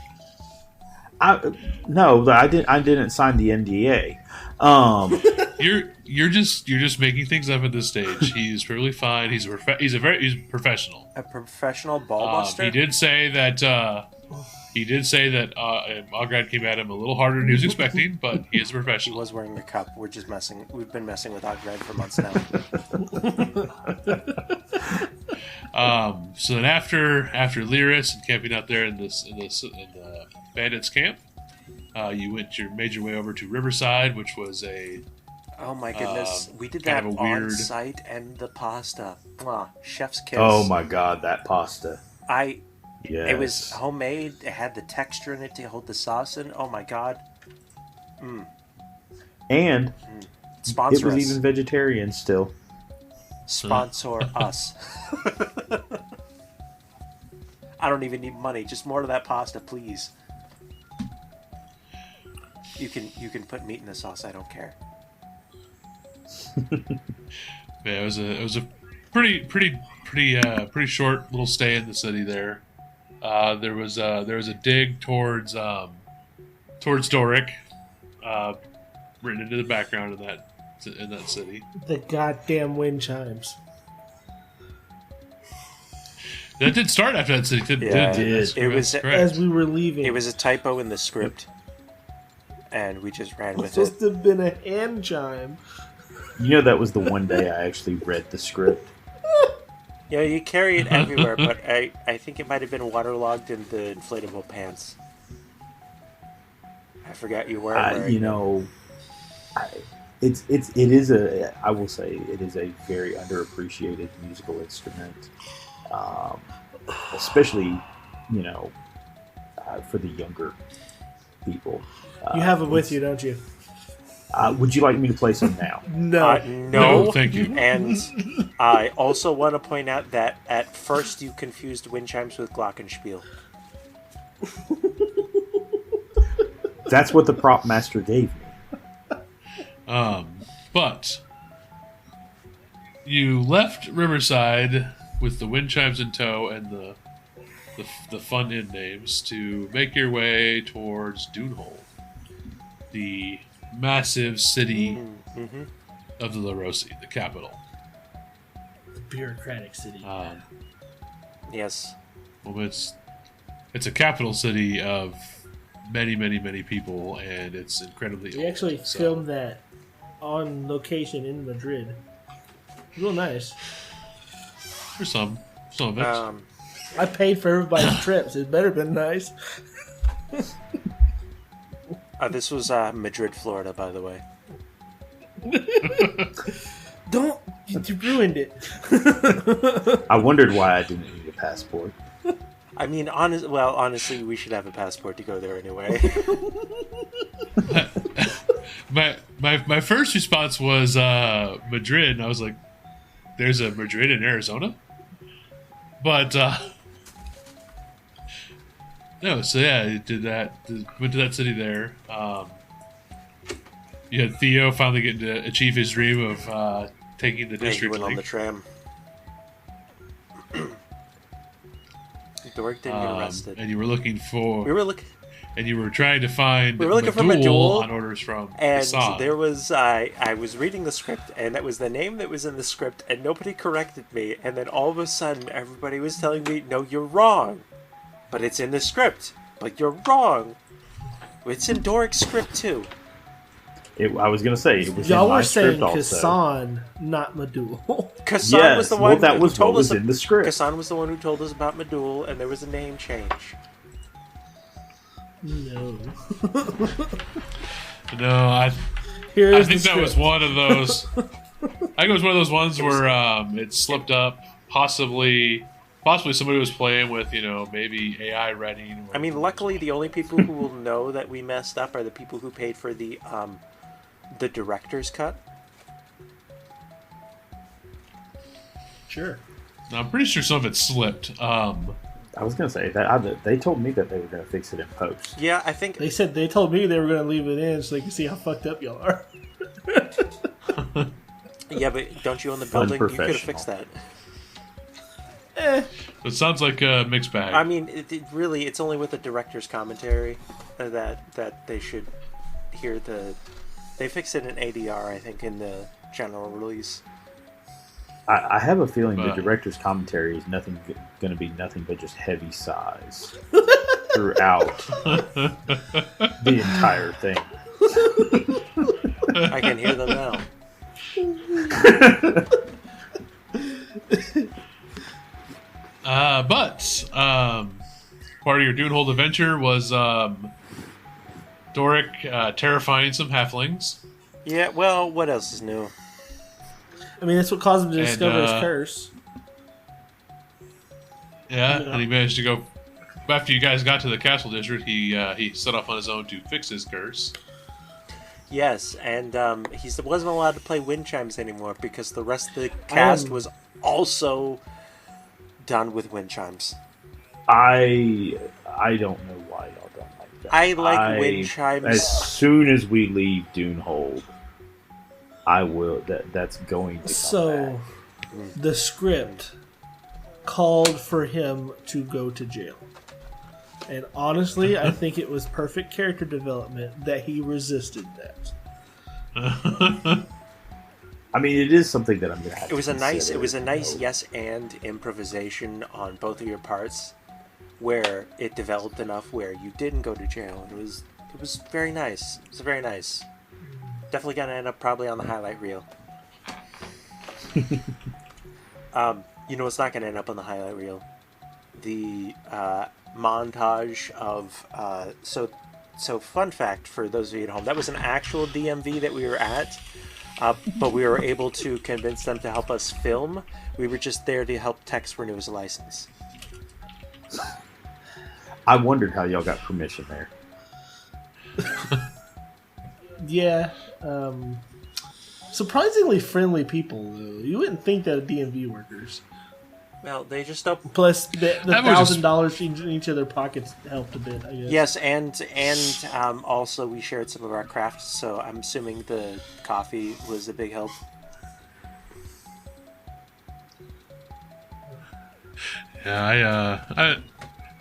No, I didn't sign the NDA. You're just making things up at this stage. He's perfectly fine. He's professional. A professional ball buster. He did say that Ograd came at him a little harder than he was expecting, but he is a professional. He was wearing a cup. We've been messing with Ograd for months now. So then after Lyris and camping out there in the bandits camp, you made your way over to Riverside, which was oh my goodness, we did that on site, and the pasta, chef's kiss. Oh my god, that pasta! Yes. It was homemade. It had the texture in it to hold the sauce in. Oh my god. And sponsor it was us. Even vegetarian still. Sponsor us. I don't even need money. Just more of that pasta, please. You can put meat in the sauce. I don't care. Yeah, it was a pretty short little stay in the city there. There was a dig towards Doric, written into the background in that city. The goddamn wind chimes. That did start after that city. Yeah, Did. it was Correct. As we were leaving. it was a typo in the script, and we just ran It's with supposed it. to have been a hand chime. You know, that was the one day I actually read the script. Yeah, you carry it everywhere, but I think it might have been waterlogged in the inflatable pants. I forgot you were wearing You know, it is a. I will say it is a very underappreciated musical instrument, especially for the younger people. You have it with you, don't you? Would you like me to play some now? No. No, No, thank you. And I also want to point out that at first you confused wind chimes with glockenspiel. That's what the prop master gave me. But you left Riverside with the wind chimes in tow and the fun inn names to make your way towards Dunehold, the massive city of the Larosi, the capital. The bureaucratic city. Yes. Well, it's a capital city of many, many, many people, and it's incredibly We old, actually so- filmed that on location in Madrid. Real nice. For some of it. I paid for everybody's trips. It better been nice. This was Madrid, Florida, by the way. Don't. You ruined it. I wondered why I didn't need a passport. I mean, honestly, we should have a passport to go there anyway. My first response was Madrid, and I was like, "There's a Madrid in Arizona," but no. So yeah, I did that. Went to that city there. You had Theo finally getting to achieve his dream of taking the Yeah, he district went on league. the tram. Doric didn't get arrested. And you were looking for, We were looking, and you were trying to find We were looking for Medul Medul, on orders from and Hassan. there was I was reading the script, and that was the name that was in the script, and nobody corrected me. And then all of a sudden, everybody was telling me, "No, you're wrong," but it's in the script. But you're wrong. It's in Doric's script too. I was gonna say it was Y'all in my were saying script also. Kassan, not Madul. Kassan Yes, was the well, one that who was told what was us. in the script. Kassan was the one who told us about Medul, and there was a name change. No. No, I Here's think the that was script. one of those. I think it was one of those ones where it slipped up. Possibly somebody was playing with, maybe AI writing. I mean, luckily, the only people who will know that we messed up are the people who paid for the director's cut. Sure. No, I'm pretty sure some of it slipped. I was gonna say that they told me that they were gonna fix it in post. Yeah, I think They told me they were going to leave it in so they could see how fucked up y'all are. Yeah, but don't you own the building? You could have Unprofessional. fixed that. It sounds like a mixed bag. I mean, really, it's only with the director's commentary that they should hear the. They fixed it in ADR, I think, in the general release. I have a feeling the But- director's commentary is going to be nothing but just heavy sighs throughout the entire thing. I can hear them now. But part of your Dunehold adventure was Doric terrifying some halflings. Yeah, well, what else is new? I mean, that's what caused him to And, discover his curse. Yeah, Yeah. and he managed to go. After you guys got to the castle district, he set off on his own to fix his curse. Yes, and he wasn't allowed to play wind chimes anymore because the rest of the cast was also done with wind chimes. I don't know why y'all don't like that. I like wind chimes. As soon as we leave Dunehold, I will. That's going to come So, the script called for him to go to jail. And honestly, I think it was perfect character development that he resisted that. I mean, it is something that I'm gonna have. It was to a nice. consider, It was a nice you know. yes and improvisation on both of your parts, where it developed enough where you didn't go to jail. And it was very nice. It was very nice. Definitely gonna end up probably on the highlight reel. You know, it's not gonna end up on the highlight reel. The montage of so fun fact for those of you at home, that was an actual DMV that we were at. But we were able to convince them to help us film. We were just there to help Tex renew his license. I wondered how y'all got permission there. Yeah. Surprisingly friendly people, though. You wouldn't think that of DMV workers. Well, they just don't. Plus, the That was just- $1,000 in each of their pockets helped a bit, I guess. Yes, and also we shared some of our crafts, so I'm assuming the coffee was a big help. Yeah,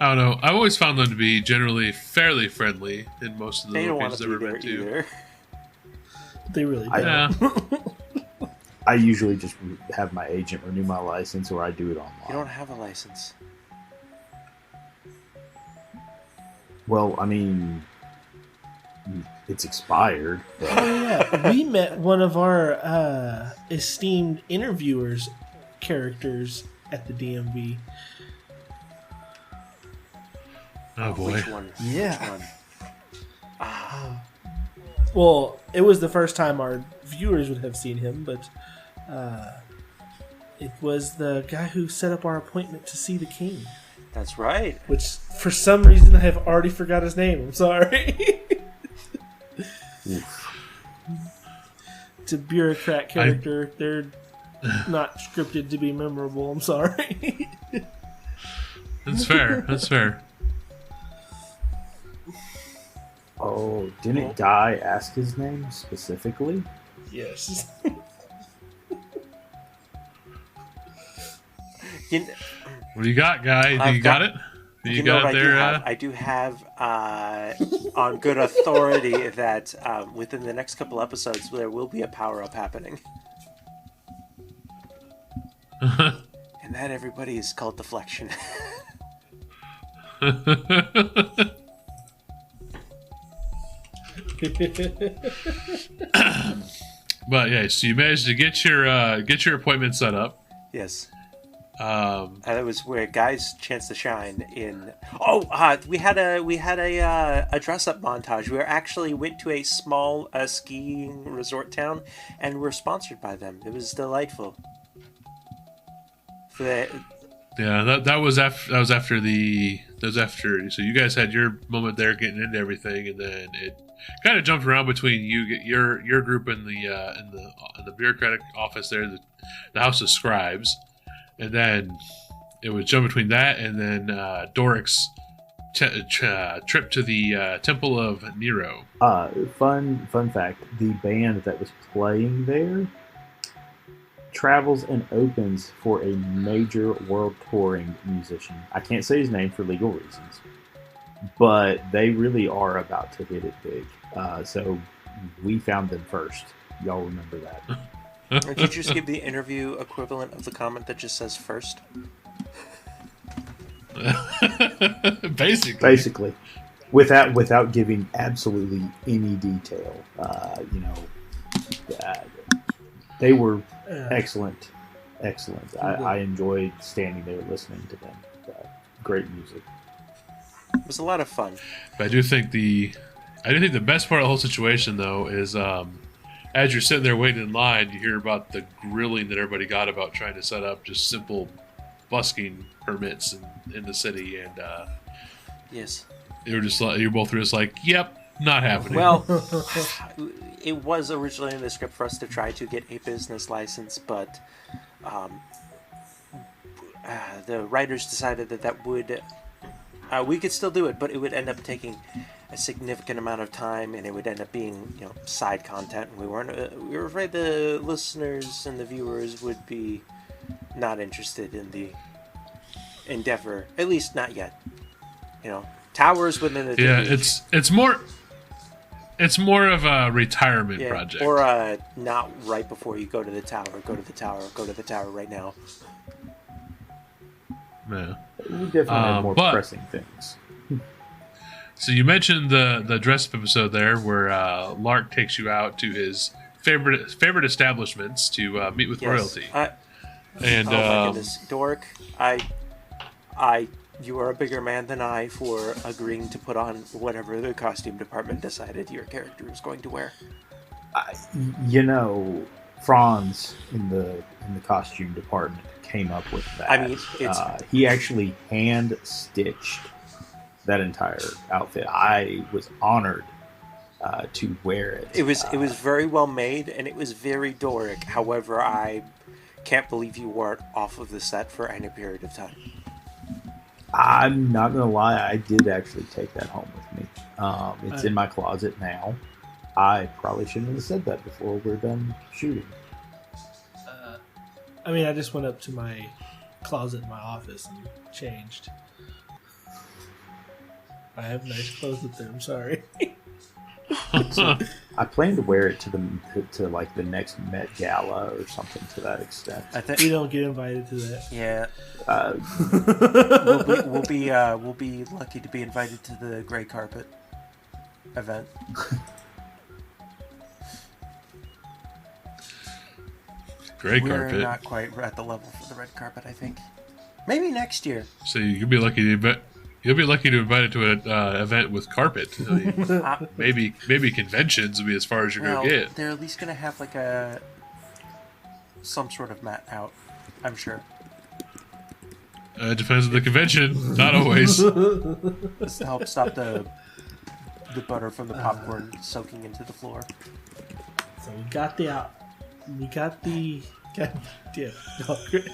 I don't know. I've always found them to be generally fairly friendly in most of the They don't want locations to I've be ever there been to. either. They really do. Yeah. I usually just have my agent renew my license, or I do it online. You don't have a license. Well, I mean, it's expired. But Oh, yeah. We met one of our esteemed interviewers' characters at the DMV. Oh boy. Which one? Yeah. Which one? Well, it was the first time our viewers would have seen him, but it was the guy who set up our appointment to see the king. That's right. Which, for some reason, I have already forgot his name. I'm sorry. It's a bureaucrat character. They're not scripted to be memorable. I'm sorry. That's fair. That's fair. oh, didn't Guy ask his name specifically? Yes. You, What do you got, guy? Do I've you got got- it? Do you you know got what it there? I do have on good authority that within the next couple episodes there will be a power-up happening. And that, everybody, is called deflection. But yeah, so you managed to get your appointment set up. Yes. Um, And it was where guys' chance to shine in. Oh, we had a dress up montage. We actually went to a small skiing resort town, and we're sponsored by them. It was delightful. yeah, that was after. So you guys had your moment there, getting into everything, and then it kind of jumped around between your group in the bureaucratic office there, the House of Scribes. And then it would jump between that and then Doric's trip to the Temple of Nero. Fun fact: the band that was playing there travels and opens for a major world touring musician. I can't say his name for legal reasons, but they really are about to hit it big. So we found them first. Y'all remember that? Did you just give the interview equivalent of the comment that just says first? Basically. without giving absolutely any detail. They were excellent. I enjoyed standing there listening to them. Great music. It was a lot of fun. But I do think the best part of the whole situation though is as you're sitting there waiting in line, you hear about the grilling that everybody got about trying to set up just simple busking permits in the city, and Yes. you're both just like, yep, not happening. Well, it was originally in the script for us to try to get a business license, but the writers decided that would we could still do it, but it would end up taking a significant amount of time, and it would end up being side content. We were afraid the listeners and the viewers would be not interested in the endeavor, at least not yet. Towers within the yeah, it's more. It's more of a retirement project. Or not right before you go to the tower. Go to the tower. Go to the tower right now. Yeah. We definitely have more pressing things. So you mentioned the dress-up episode there, where Lark takes you out to his favorite establishments to meet with royalty. And oh my goodness, Dork! You are a bigger man than I for agreeing to put on whatever the costume department decided your character was going to wear. Franz in the costume department came up with that. I mean, he actually hand stitched that entire outfit. I was honored to wear it. It was very well made, and it was very Doric. However, I can't believe you wore it off of the set for any period of time. I'm not gonna lie, I did actually take that home with me. It's in my closet now. I probably shouldn't have said that before we're done shooting. I just went up to my closet in my office and changed. I have nice clothes up there. I'm sorry. So I plan to wear it to the next Met Gala or something to that extent. I think we don't get invited to that. Yeah. We'll be lucky to be invited to the gray carpet event. Gray carpet. We're not quite at the level for the red carpet, I think. Maybe next year. So you'll be lucky to invite it to an event with carpet. I mean, maybe conventions will be as far as you're gonna get. They're at least gonna have like some sort of mat out, I'm sure. It depends on the convention. Not always. Just to help stop the butter from the popcorn soaking into the floor. So we got the goddamn. Oh, great.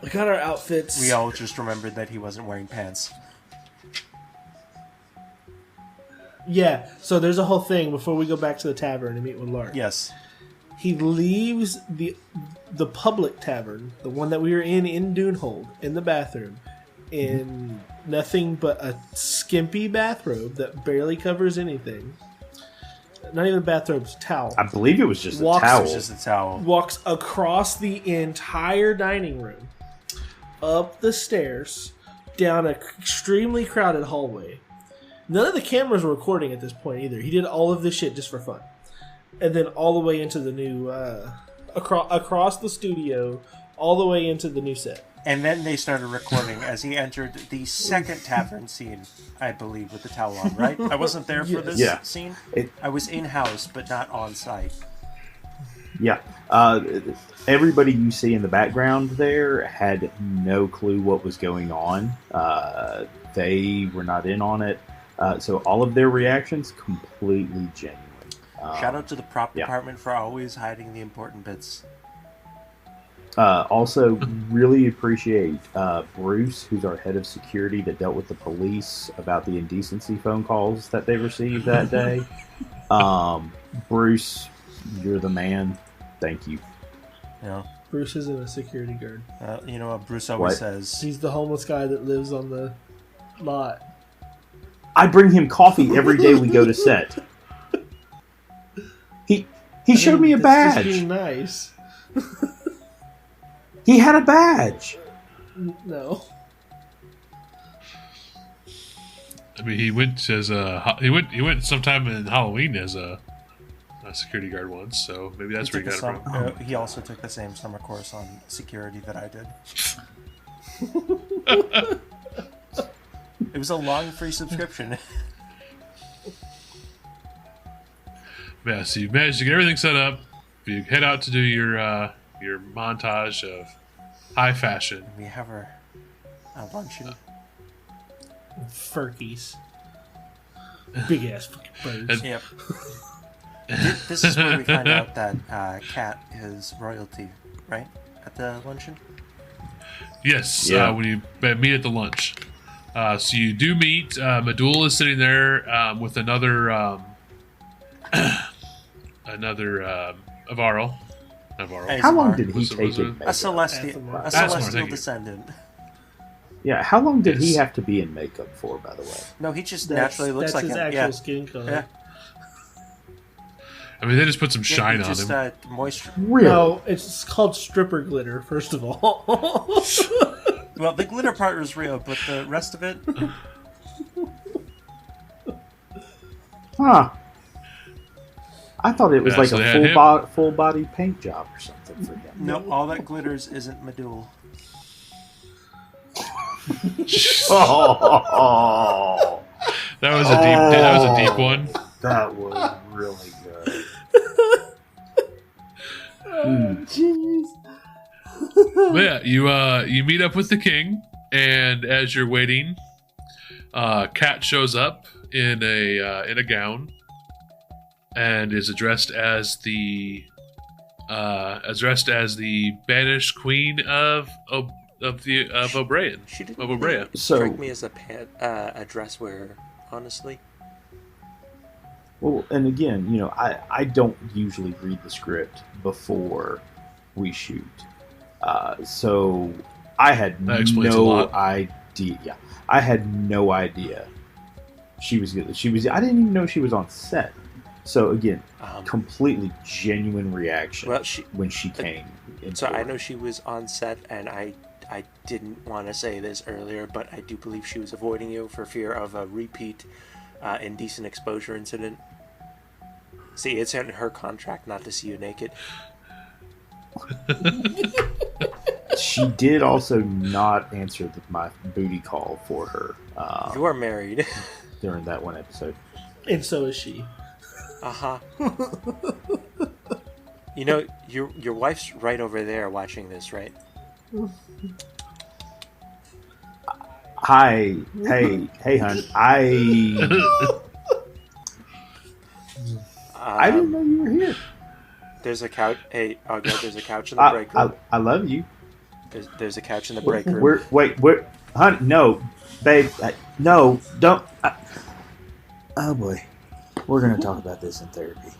We got our outfits. We all just remembered that he wasn't wearing pants. Yeah, so there's a whole thing before we go back to the tavern and meet with Lark. Yes. He leaves the public tavern, the one that we were in Dunehold, in the bathroom, in nothing but a skimpy bathrobe that barely covers anything. Not even a bathrobe, it's a towel. I believe it was just a towel. It was just a towel. Walks across the entire dining room, up the stairs, down an extremely crowded hallway. None of the cameras were recording at this point either. He did all of this shit just for fun. And then all the way into the new, across the studio, all the way into the new set. And then they started recording as he entered the second tavern scene, I believe, with the towel on, right? I wasn't there for this scene. I was in-house, but not on-site. Yeah. Everybody you see in the background there had no clue what was going on. They were not in on it. So all of their reactions, completely genuine. Shout out to the prop department for always hiding the important bits. Also, really appreciate Bruce, who's our head of security, that dealt with the police about the indecency phone calls that they received that day. Bruce, you're the man. Thank you. Yeah. Bruce isn't a security guard. You know what Bruce always says? He's the homeless guy that lives on the lot. I bring him coffee every day we go to set. He showed me a badge. Just being nice. He had a badge. No. I mean, he went sometime in Halloween as a security guard once, so maybe that's where he got it from. He also took the same summer course on security that I did. It was a long free subscription. Yeah, so you managed to get everything set up. You head out to do your montage of high fashion. We have our luncheon. Furkies. Big ass fucking birds. Yep. This is where we find out that Cat is royalty, right? At the luncheon? Yes, Yeah. When you meet at the lunch. So you do meet. Medul is sitting there with another Avarl. How long did he take it? A celestial Asmar, thank you. descendant. Yeah, how long did he Yes. have to be in makeup for, by the way? No, he just naturally looks like his him. actual Yeah. skin color. Yeah. I mean, they just put some Yeah, shine he on just, him. moisture. Really? No, it's called stripper glitter. First of all, Well, the glitter part was real, but the rest of it, Huh. I thought it was Yeah, like so they a had full him. body paint job or something for him. no, all that glitters isn't Medul. Oh, That was a deep one. that was really good. Mm. jeez. But yeah, you meet up with the king, and as you're waiting, Cat shows up in a gown, and is addressed as the banished queen of O'Brien. She didn't Of Obrea. So- strike me as a dress wearer, honestly. Well, and again, I don't usually read the script before we shoot. So I had That explains a no lot. idea. Yeah, I had no idea she was. I didn't even know she was on set. So again, completely genuine reaction Well, when she came. So I know she was on set, and I didn't want to say this earlier, but I do believe she was avoiding you for fear of a repeat indecent exposure incident. See, it's in her contract not to see you naked. She did also not answer my booty call for her You are married. during that one episode. And so is she. Uh-huh. You know, your wife's right over there watching this, right? Hi, hey, hun. I didn't know you were here. There's a couch. Hey, Audra, there's a couch in the break room. I love you. There's a couch in the break room. We're, honey, no, babe, no, don't. Oh boy, we're gonna talk about this in therapy.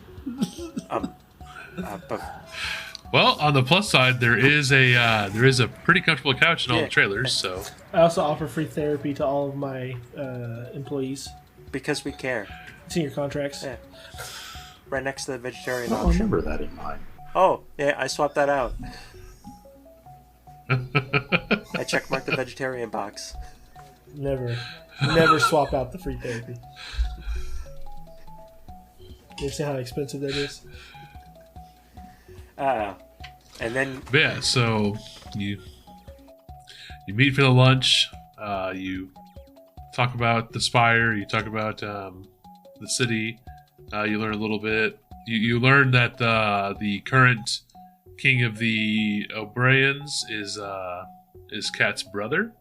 But Well, on the plus side, there is a pretty comfortable couch in all the trailers. So I also offer free therapy to all of my employees. because we care. It's in your contracts. Yeah. Right next to the vegetarian I don't option. remember that in mine. Oh, yeah, I swapped that out. I checkmarked the vegetarian box. Never swap out the free therapy. You see how expensive that is? And then but yeah, so you meet for the lunch. You talk about the spire. You talk about the city. You learn a little bit. You learn that the current king of the O'Briens is Kat's brother,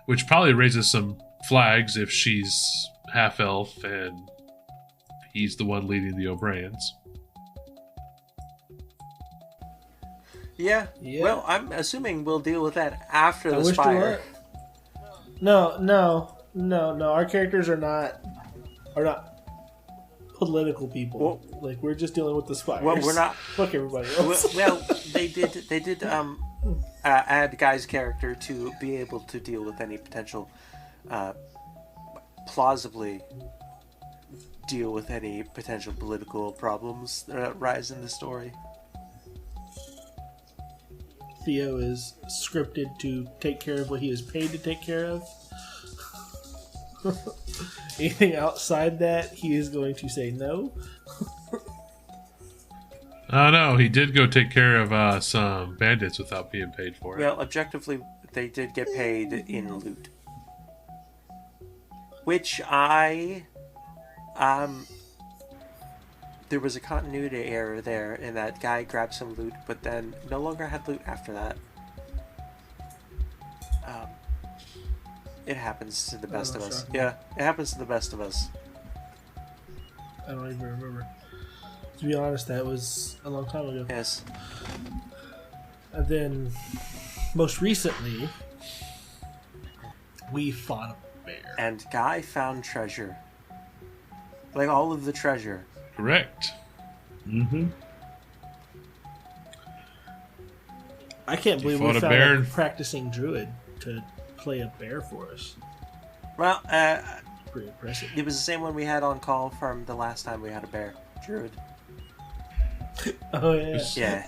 which probably raises some flags if she's half elf and he's the one leading the O'Briens. yeah. Yeah. Well, I'm assuming we'll deal with that after I the wish to spire. what? No. Our characters are not political people. Well- like we're just dealing with the spires. Well, we're not. Fuck everybody else. Well, they did add Guy's character to be able to deal with any potential, plausibly deal with any potential political problems that rise in the story. Theo is scripted to take care of what he is paid to take care of. Anything outside that, he is going to say no. Oh no, he did go take care of some bandits without being paid for it. Well, objectively, they did get paid in loot, which there was a continuity error there in that Guy grabbed some loot, but then no longer had loot after that. It happens to the best of us. shocking. Yeah, it happens to the best of us. I don't even remember. To be honest, that was a long time ago. Yes. And then, most recently, we fought a bear. And Guy found treasure. Like all of the treasure. Correct. Mm-hmm. I can't believe we fought a found bear a and- practicing druid to play a bear for us. Well, Pretty impressive. it was the same one we had on call from the last time we had a bear. Druid. Oh yeah. Yeah.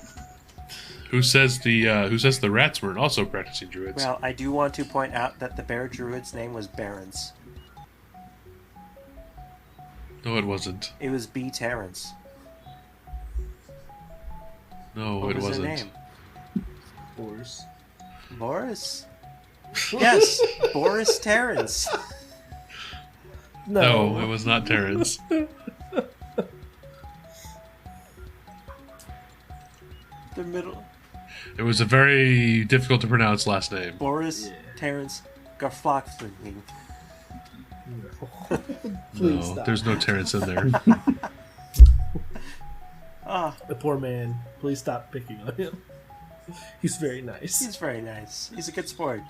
Who says the rats weren't also practicing druids? Well, I do want to point out that the bear druid's name was Barons. No, it wasn't. It was B. Terrence. No, What it was wasn't. her name? Boris. Boris? Yes, Boris Terrence. No, it was not Terrence. The middle. It was a very difficult to pronounce last name. Boris Terrence Garflockling. Please No, stop. there's no Terrence in there. Ah, The poor man. Please stop picking on him. He's very nice. he's very nice. He's a good sport.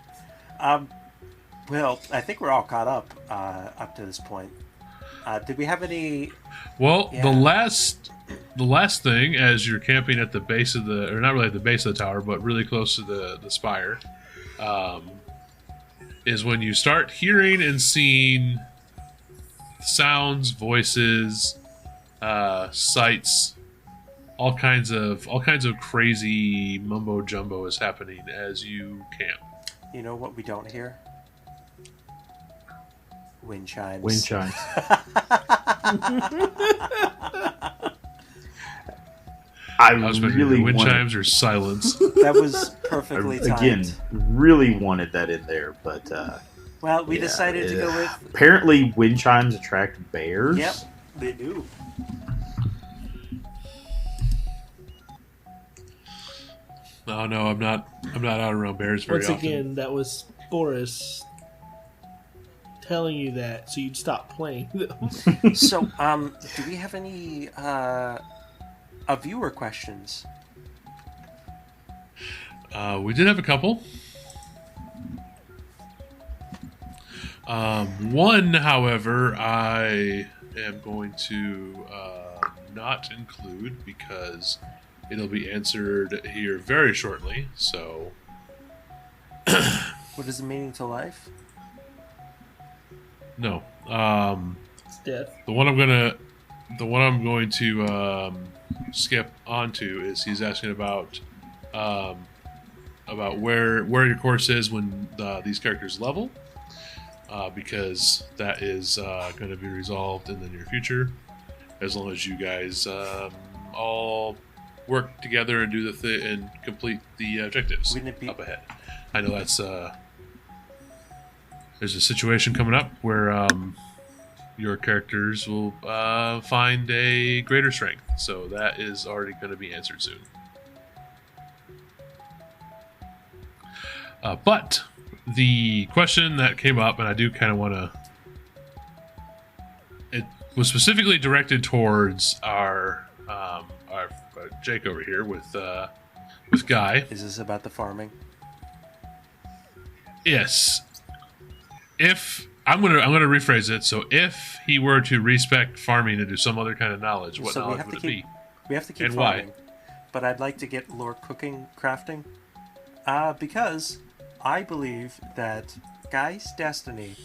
Well, I think we're all caught up to this point. Did we have any? Well, Yeah. the last thing, as you're camping at the base of the, or not really at the base of the tower, but really close to the spire, is when you start hearing and seeing sounds, voices, sights, all kinds of crazy mumbo jumbo is happening as you camp. You know what we don't hear? Wind chimes. Wind chimes. I I was wondering, really wind wanted, chimes or silence. That was perfectly timed. again, really wanted that in there, but Well, we yeah, decided to go with. apparently wind chimes attract bears. Yep, they do. Oh no, I'm not out around bears very Once often. again, that was Boris telling you that so you'd stop playing them. So, do we have any viewer questions? We did have a couple. One, however, I am going to not include because it'll be answered here very shortly. So, What is the meaning to life? no. It's death. The one I'm going to skip onto is he's asking about where your course is when these characters level, because that is going to be resolved in the near future, as long as you guys all work together and do the and complete the objectives Wouldn't it be- up ahead. I know that's there's a situation coming up where your characters will find a greater strength, so that is already going to be answered soon. But the question that came up, and I do kind of want to, it was specifically directed towards our Jake over here with Guy. Is this about the farming? Yes. If I'm gonna rephrase it, so if he were to respect farming and do some other kind of knowledge, what So we knowledge have would to it keep- be? We have to keep And why? farming. But I'd like to get lore cooking, crafting. Because I believe that Guy's destiny,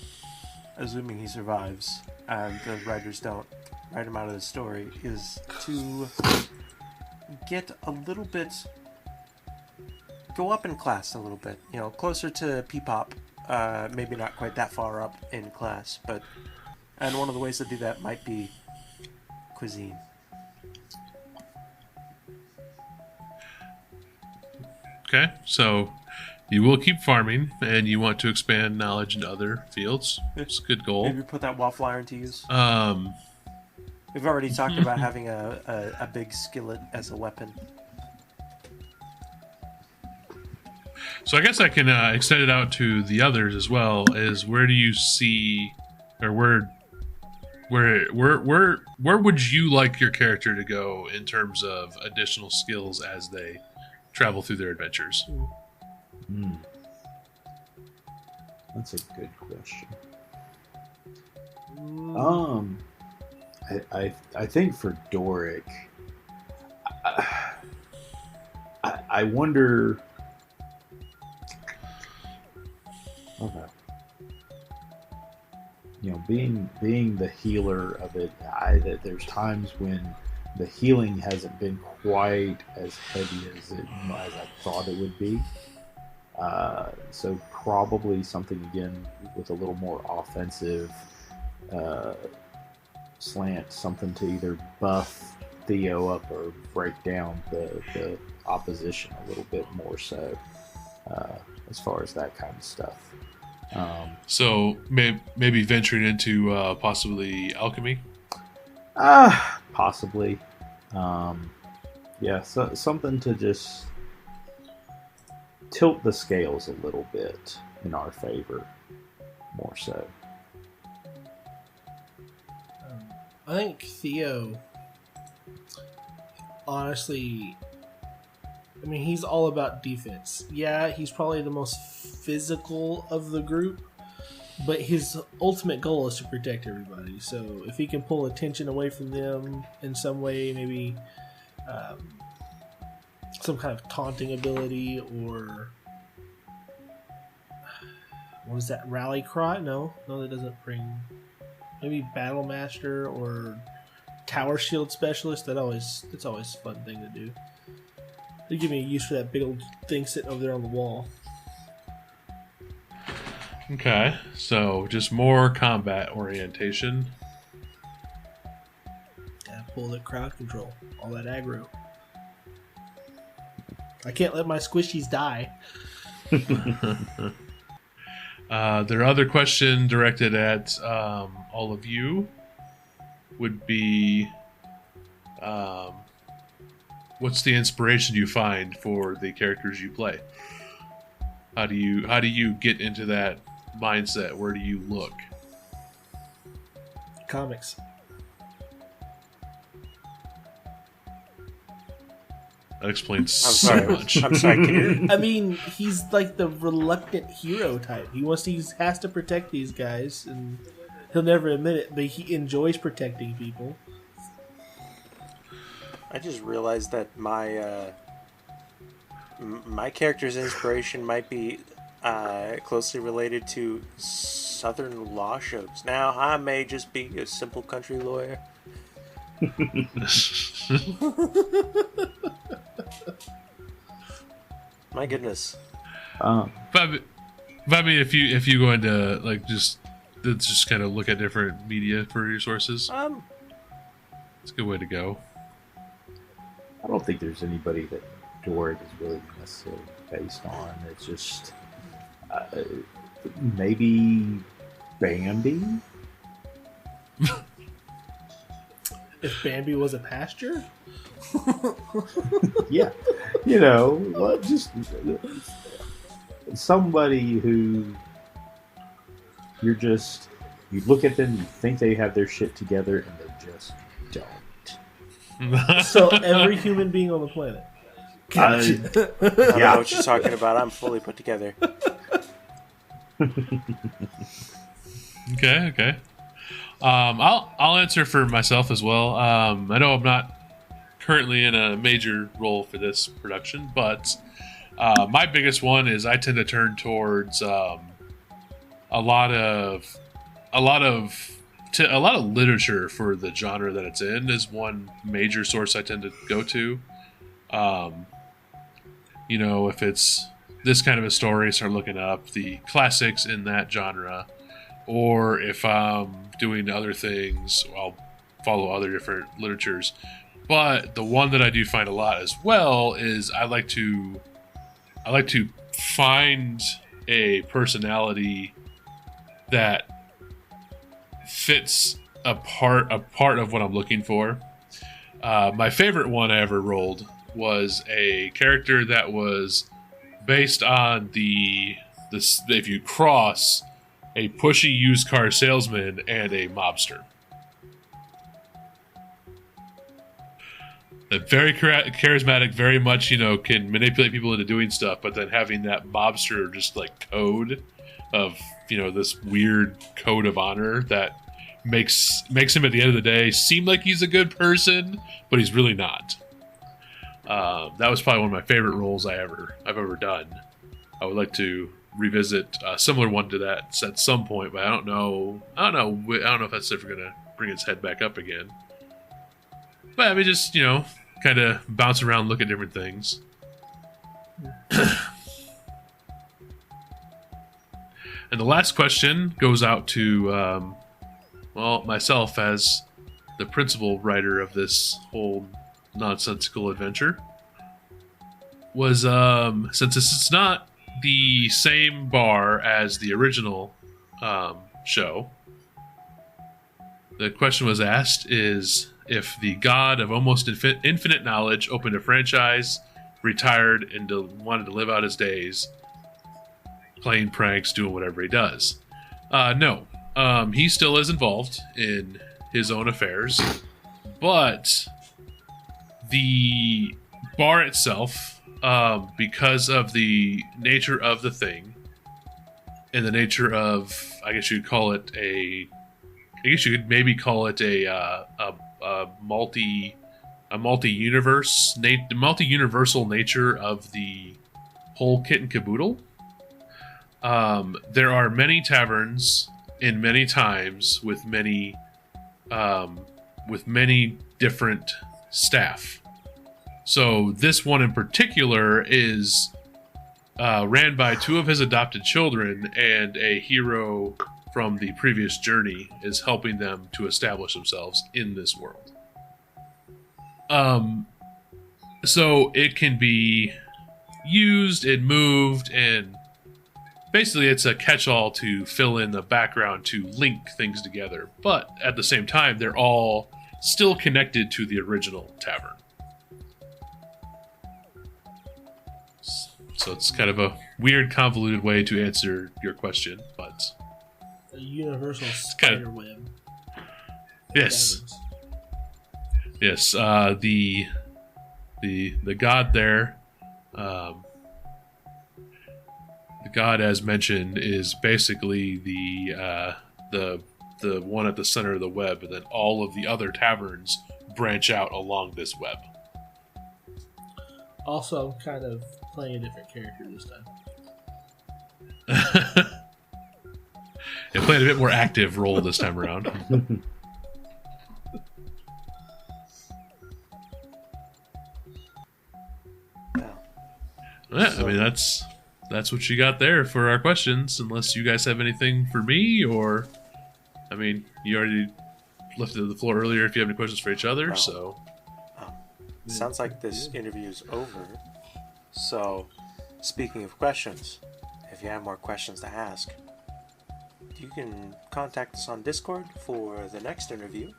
assuming he survives, and the writers don't write him out of the story, is to get a little bit, go up in class a little bit, you know, closer to P-pop. Maybe not quite that far up in class, but, and one of the ways to do that might be cuisine. Okay, so you will keep farming, and you want to expand knowledge into other fields. It's a good goal. Maybe put that waffle iron to use. Um, We've already talked about having a big skillet as a weapon. so I guess I can extend it out to the others as well. Is where do you see, or where would you like your character to go in terms of additional skills as they travel through their adventures? That's a good question. I think for Doric, I wonder. Okay. You know, being the healer of it, there's times when the healing hasn't been quite as heavy as I thought it would be. So probably something again with a little more offensive slant, something to either buff Theo up or break down the opposition a little bit more so, as far as that kind of stuff. So maybe venturing into possibly alchemy. Possibly. Yeah, so something to just tilt the scales a little bit in our favor, more so. I think Theo, honestly, I mean, he's all about defense. Yeah, he's probably the most physical of the group, but his ultimate goal is to protect everybody. So if he can pull attention away from them in some way, maybe some kind of taunting ability, or what is that, rally cry? No, that doesn't bring. Maybe battle master or tower shield specialist. It's always a fun thing to do. They give me a use for that big old thing sitting over there on the wall. Okay, so just more combat orientation. Gotta pull the crowd control, all that aggro. I can't let my squishies die. Their other question directed at all of you would be, what's the inspiration you find for the characters you play? How do you get into that mindset? Where do you look? Comics. That explains sorry. much. I'm sorry. Can you? I mean, he's like the reluctant hero type. He has to protect these guys, and he'll never admit it, but he enjoys protecting people. I just realized that my character's inspiration might be closely related to Southern law shows. Now, I may just be a simple country lawyer. My goodness. But I mean, if you go into like just kind of look at different media for your sources, it's a good way to go. I don't think there's anybody that Doric is really necessarily based on. It's just maybe Bambi. If Bambi was a pasture? Yeah, just somebody who you look at them, you think they have their shit together, and they just don't. So every human being on the planet. Gotcha. I don't know what you're talking about. I'm fully put together. Okay. I'll answer for myself as well. I know I'm not currently in a major role for this production, but my biggest one is I tend to turn towards a lot of literature for the genre that it's in is one major source I tend to go to. If it's this kind of a story, start looking up the classics in that genre. Or if I'm doing other things, I'll follow other different literatures. But the one that I do find a lot as well is I like to find a personality that fits a part of what I'm looking for. My favorite one I ever rolled was a character that was based on if you cross a pushy used car salesman and a mobster. Very charismatic, very much, can manipulate people into doing stuff, but then having that mobster just like code of, this weird code of honor that makes him at the end of the day seem like he's a good person, but he's really not. That was probably one of my favorite roles I've ever done. I would like to revisit a similar one to that at some point, but I don't know if that's ever gonna bring its head back up again. But I mean, just kind of bounce around, look at different things. And the last question goes out to myself as the principal writer of this whole nonsensical adventure. Was since this is not the same bar as the original show, the question was asked is if the god of almost infinite knowledge opened a franchise, retired, and wanted to live out his days playing pranks, doing whatever he does. No. He still is involved in his own affairs, but the bar itself, because of the nature of the thing and the nature of, I guess you could maybe call it a multi-universal nature of the whole kit and caboodle. There are many taverns in many times with many different staff. So this one in particular is ran by 2 of his adopted children, and a hero from the previous journey is helping them to establish themselves in this world. So it can be used and moved, and basically it's a catch-all to fill in the background to link things together. But at the same time, they're all still connected to the original tavern. So it's kind of a weird, convoluted way to answer your question, but a universal spider web. Yes. Yes. The god there, the god as mentioned is basically the one at the center of the web, and then all of the other taverns branch out along this web. Also, I'm kind of playing a different character this time. Yeah, playing a bit more active role this time around. Yeah, I mean that's what you got there for our questions. Unless you guys have anything for me, or I mean, you already lifted the floor earlier. If you have any questions for each other, well, so sounds like this interview's over. So, speaking of questions, if you have more questions to ask, you can contact us on Discord for the next interview,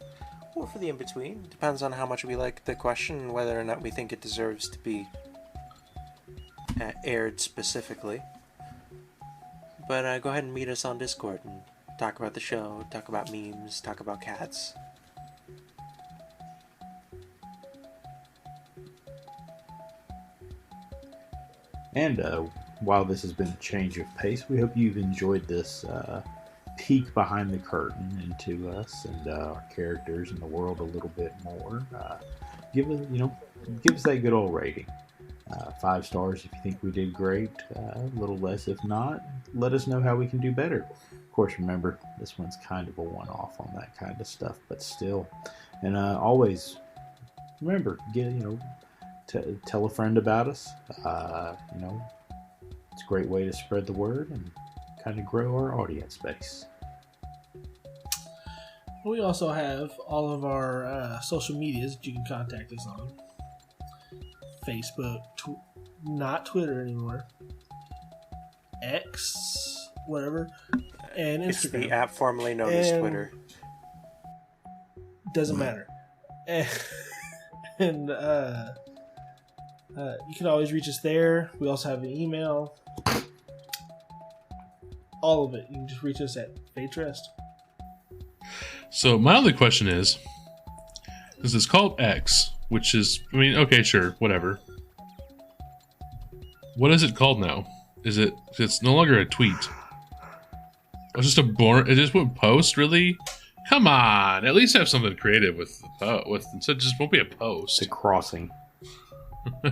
or for the in-between. Depends on how much we like the question and whether or not we think it deserves to be aired specifically. But go ahead and meet us on Discord and talk about the show, talk about memes, talk about cats. And while this has been a change of pace, we hope you've enjoyed this peek behind the curtain into us and our characters and the world a little bit more. Give us that good old rating. 5 stars if you think we did great. A little less if not. Let us know how we can do better. Of course, remember this one's kind of a one-off on that kind of stuff, but still. And always remember, tell a friend about us. It's a great way to spread the word and kind of grow our audience base. We also have all of our social medias that you can contact us on. Facebook, not Twitter anymore. X, whatever, and Instagram. It's the app formerly known as Twitter. Doesn't matter. And you can always reach us there. We also have an email. All of it. You can just reach us at Faterest. So my only question is, this is called X, which is, I mean, okay, sure, whatever. What is it called now? It's no longer a tweet. It's just it just went post, really? Come on, at least have something creative with instead it just won't be a post. The crossing.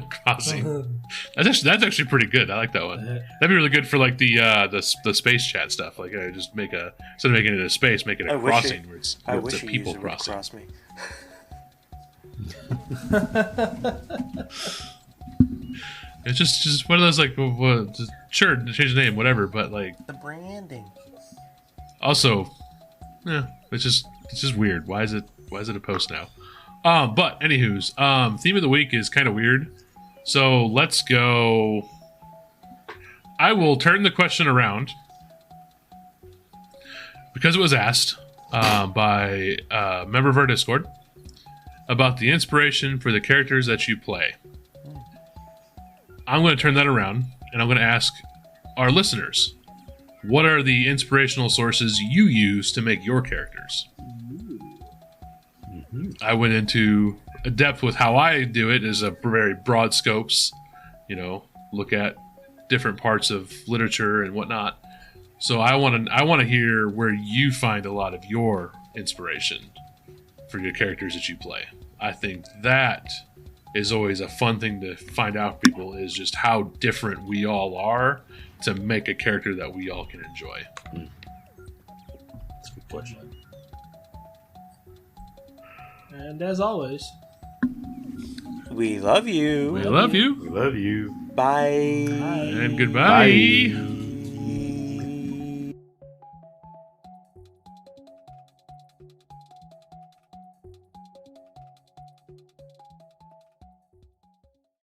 Crossing. That's actually pretty good. I like that one. That'd be really good for like the space chat stuff. Like just make instead of making it a space, make it a crossing where it's a people crossing. Cross me. It's just one of those like sure change the name whatever, but like The branding. Also, yeah, it's just weird. Why is it a post now? But anywho's theme of the week is kind of weird. So let's go. I will turn the question around because it was asked by a member of our Discord about the inspiration for the characters that you play. I'm going to turn that around and I'm going to ask our listeners, what are the inspirational sources you use to make your characters? Mm-hmm. I went into a depth with how I do it as a very broad scopes, look at different parts of literature and whatnot. So I want to hear where you find a lot of your inspiration for your characters that you play. I think that is always a fun thing to find out, people, is just how different we all are to make a character that we all can enjoy. That's a good question. And as always, we love you. We love you. We love you. Bye. And goodbye. Bye.